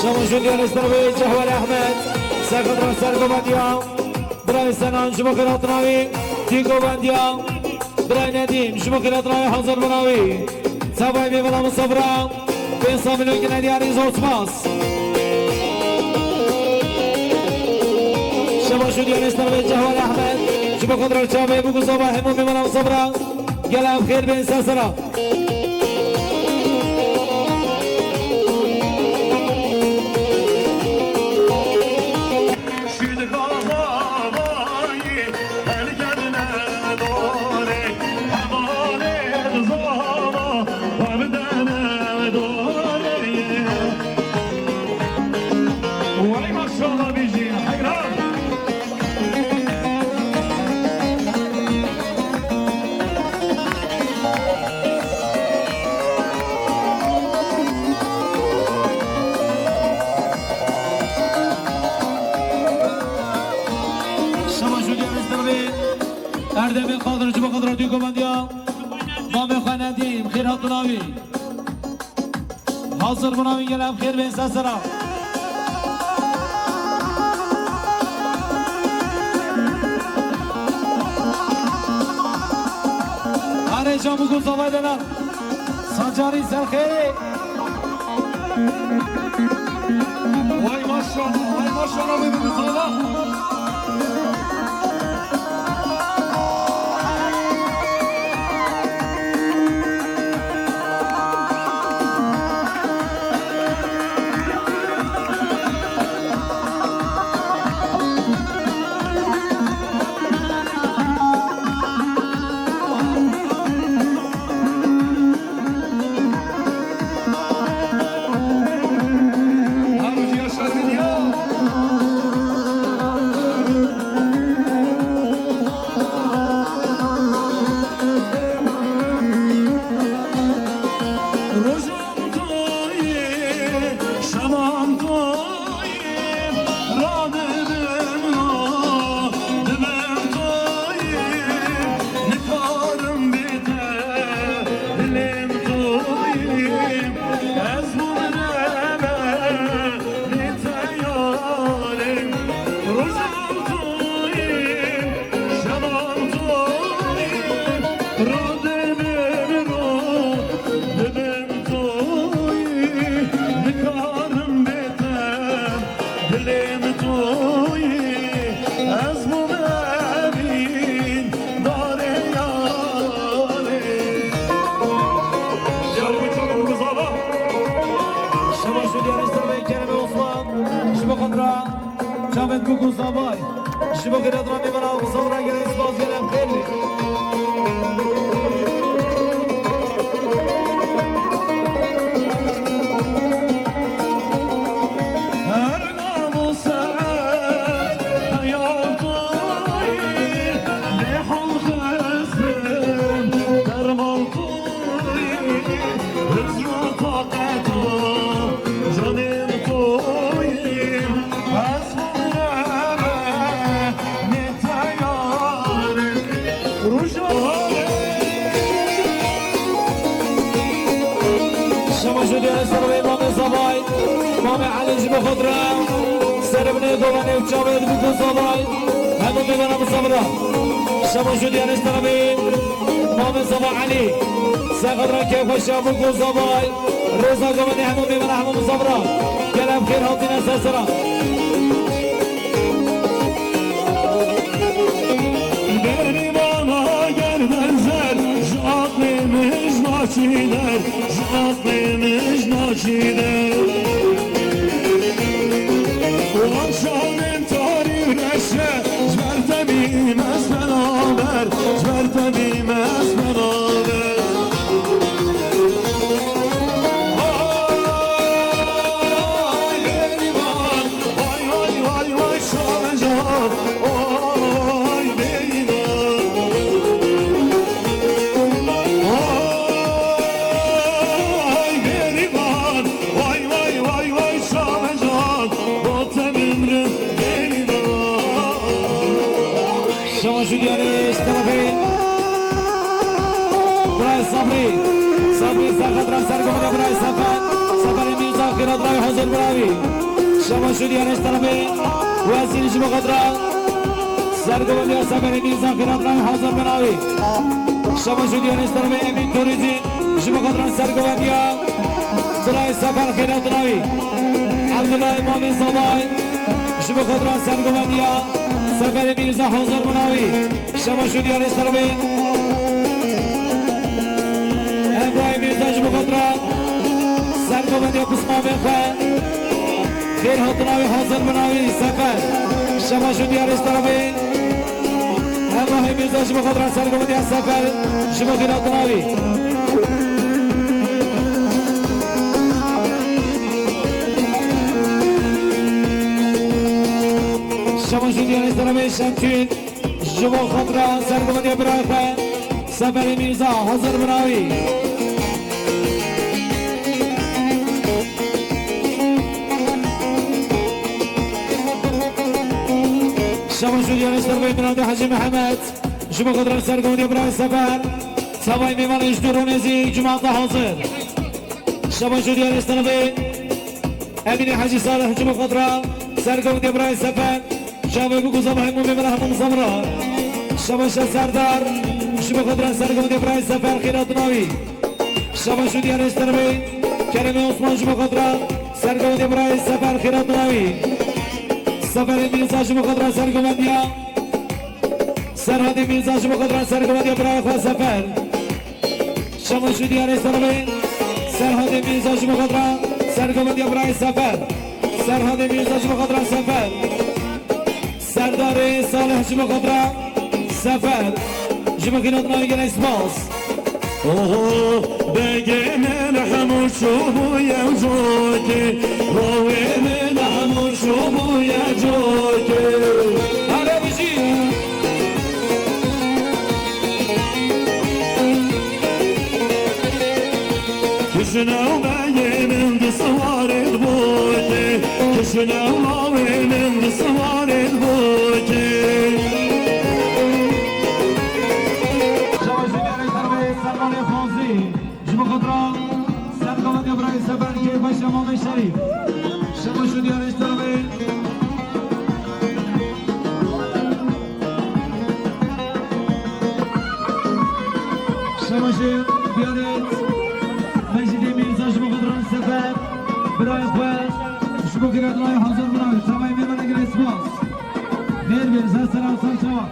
شما شو دیارش طرفه جهوار احمد سرخد را سرگو بندیام برای سنان شما خیرات ناوی تیگو بندیام برای ندیم شما خیرات ناوی حاضر بناوی سبای بیولا مصبرا 500 میلیون که ندیاری زوت ماس شما شو دیارش طرفه جهوار احمد شما خود را چاوه بگو زبا همون بیولا مصبرا گلم خیر بین سسرا اردم خاطر شما خود را توی کماندیا ما بخواندیم خیرات بناوی حاضر بناوی گلم خیر بین سسرا هره جا بگو زوای دنم ساجاری سرخیری وای ماشاءالله بگو زوا بگو زبای شما که ندارم میبرم مصابر اگر اسباز گرم خیلی بخضرة سربنا دواني وشابد بكو صباي هذا بيبنا مصبرة شباب جوديان استرابي مامي صبا علي سخضرة كيف وشاب بكو صباي روزا قمني همو بيبنا همو مصبرة كلام خير هاتينا ساسرة بری بالا گردن زد جاقیمش ناچیدر جاقیمش ناچیدر Akşamın tarih neşe Zverta bilmez beraber Zverta bilmez beraber Ay beyman Vay vay vay vay şamecan Ay beyman Ay beyman Vay vay vay vay şamecan شما جودیانی استرابی برای صبری صبری سرخط را سرگمده برای سفر میرزا خیرات رای حاضر براوی شما جودیانی استرابی وزیر شما قدرا سرگمده سفر میرزا خیرات رای حاضر براوی شما جودیانی استرابی امین توریزی شما قدرا سرگمده برای سفر خیرات راوی عبدالله امامی صبای شما قدرا سرگمده سفر میرزا حاضر مناوی شما شدیان استرابی ابراهیم میرزا شما قدرا سرگمده قسمان بخواه خیر حاضرناوی حاضر مناوی سفر شما شدیان استرابی ابراهیم میرزا شما قدرا سرگمده سفر شما خیر حاضرناوی شما جودیان استرابی شمچین شما خطرا سرگمده برای خواه سفر میرزا حاضر مناوی شما جودیان استرابی بناده حجی محمد شما خطرا سرگمده برای سفر سوای میوان اجدورونزی جماعت حاضر شما جودیان استرابی امین حجی صالح شما خطرا سرگمده برای سفر شما بگو زبای مو میبره همون زمرا شما سردار شما خودران سرگمده برای سفر خیرات ناوی شما شدیان استرابی کریم عثمان شما خودران سرگمده برای سفر خیرات ناوی سفر میرزا شما خودران سرگمده سرحد میرزا شما خودران سرگمده برای خواه سفر شما شدیان استرابی سرحد میرزا شما خودران سرگمده برای سفر سرحد میرزا شما خودران سفر سردار صالح شما خطرا سفر شما خیرات ناوی گل اسماس بگه من همون شما یا جوکی روی من همون شما یا جوکی آره بشی کشناو بگه من دو سوارد بوکی کشناو من دو سوارد بوکی سرمان فرانسی شما خطرا سرگمده برای سفر که باش امام شریف شما شدیان استرابی شما شدیانت مجید میرزا شما خطرا سفر برای خواه شما خیرات رای حاضر برای سوای میمن اگر اسماس بیر بیر سر سلام سر شما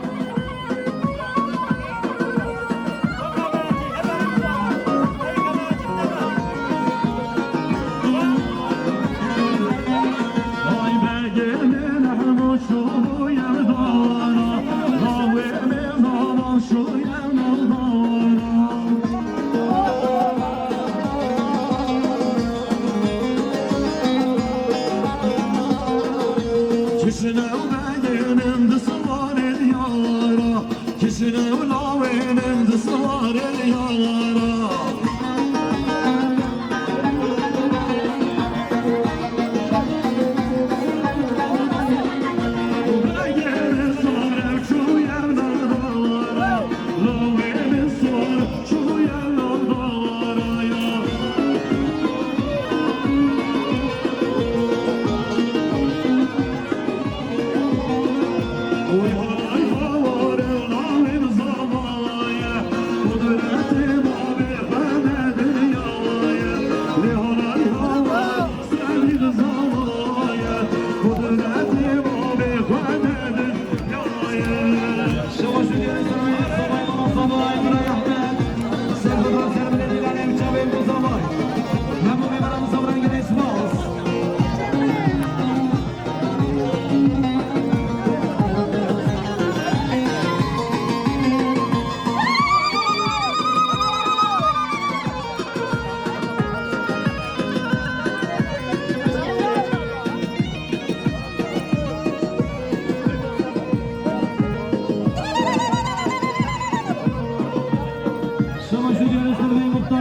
Ay be gelin hamur şu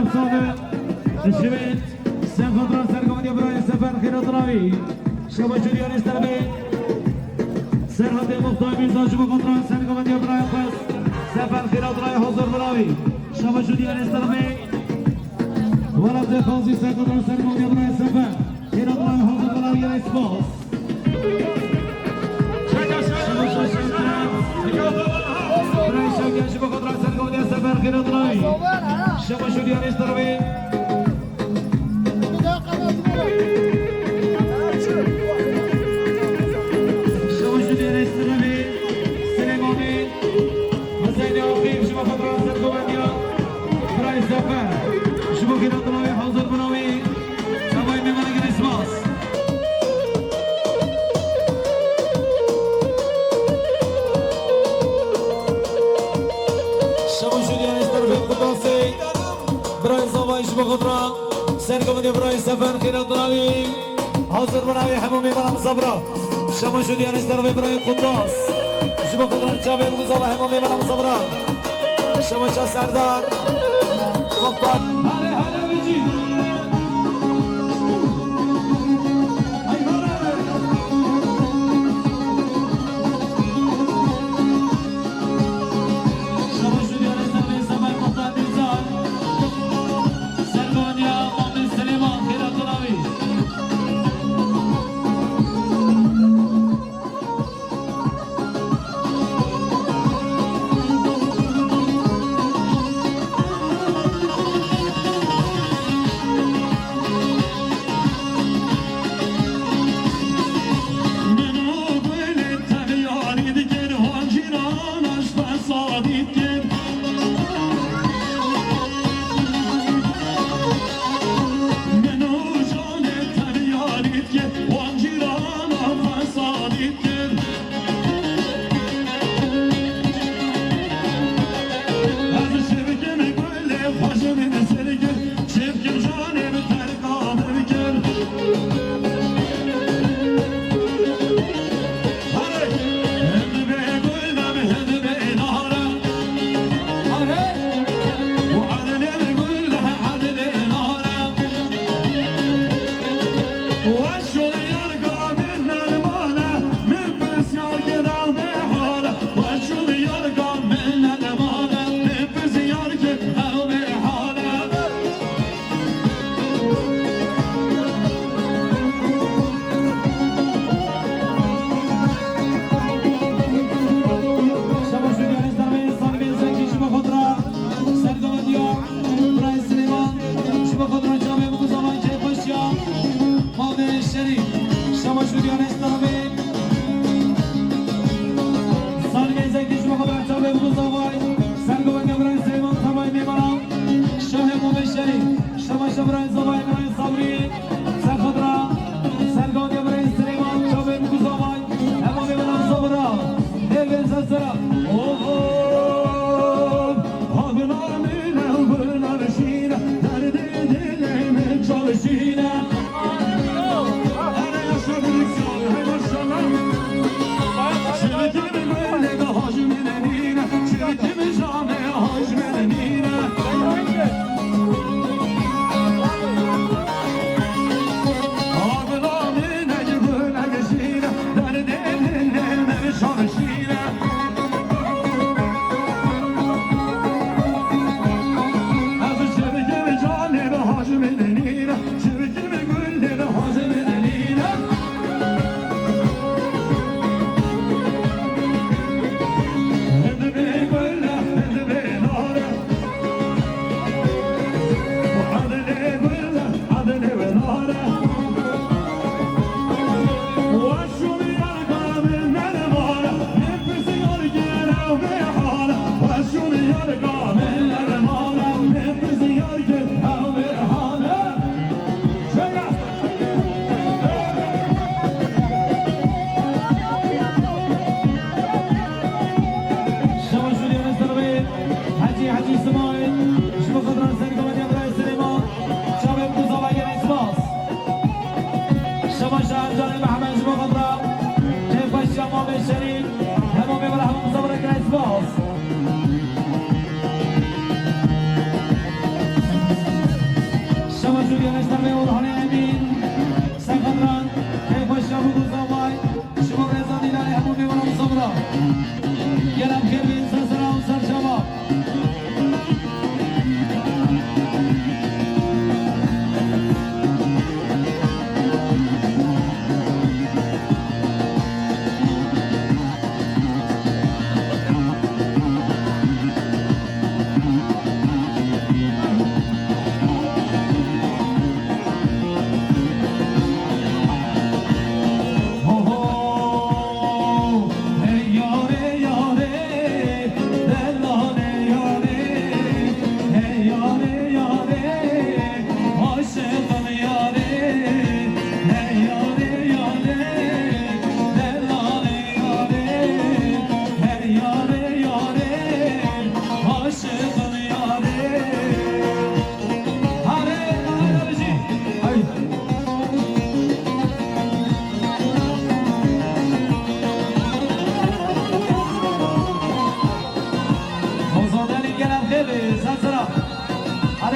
افسانه شبید سفر سرگامی برای سفر خیرات راوی شما جوریان استرابی سرحد مختار میرزا شما کنترل سرگامی برای پس سفر خیرات راوی حضور براوی شما جوریان استرابی ولد خاصی سرگامی برای سفر خیرات راوی حضور براوی اسپاس برای شوکیان شما کنترل سرگامی سفر خیرات راوی شما جوریان استرابی سرگامی برای سفر خیرات راوی حاضر برای همومی برام صبرا شما شدیان استرابی برای قداس شما قدرت چاوی بگذار همومی برام صبرا شما چا سردار مقبل هره هره بجی دیانش در میون حالی امین سرخدران که خوش شب و گذاوای شما رزانی داری همون میونم صبرا گلم خیلی سرسرا و سرشبا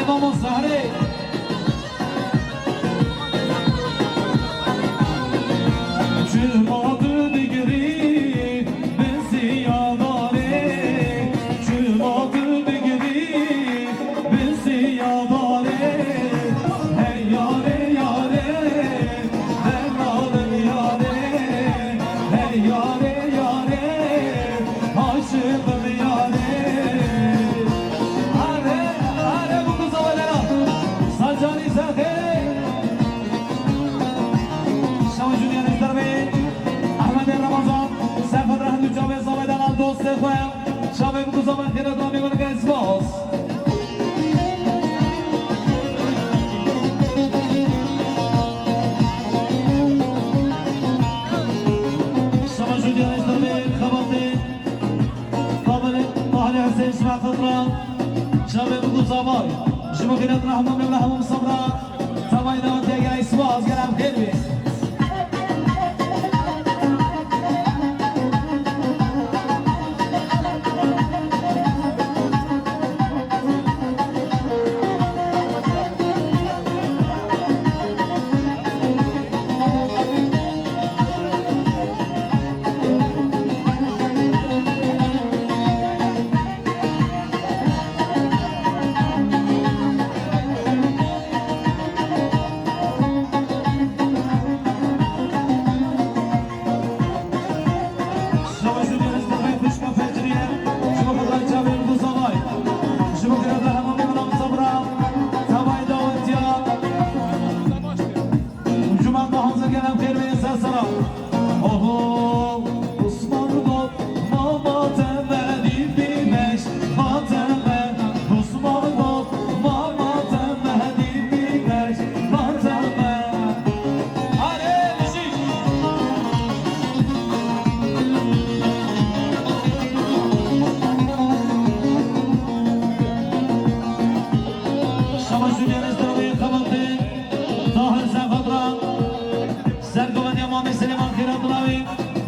Vamos a ver. Çıkmadı digri bizi yadare Çıkmadı digri bizi yadare Hey yare yare Delalım yare Hey yare yare Aşığım yare Sajani Zahir Şama Junior Estarbe Ahmet Ramazan Sefad Rahandu Cavez Zavedan al dost Sefad Şama bu zaman Hirat Ami Gol Guys Boss Şama Junior Estarbe Khabati Tabale Mahali Hüseyin Şma Khadran Şama bu zaman شما خیرات رحمه میبله همون صبرا تمایی دوانتی اگر ایسواز گرم خیل بیست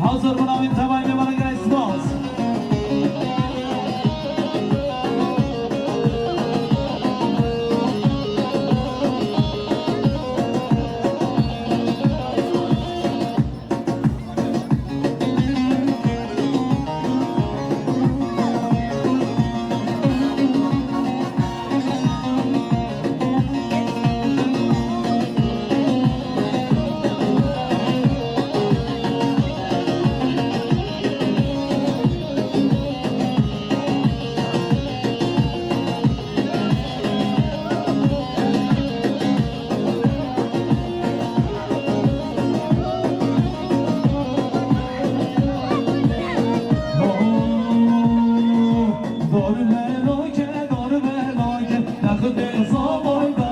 Hazır buna bir tabay ve bana göre ismaz. Doğru meloke, nakıde zamayda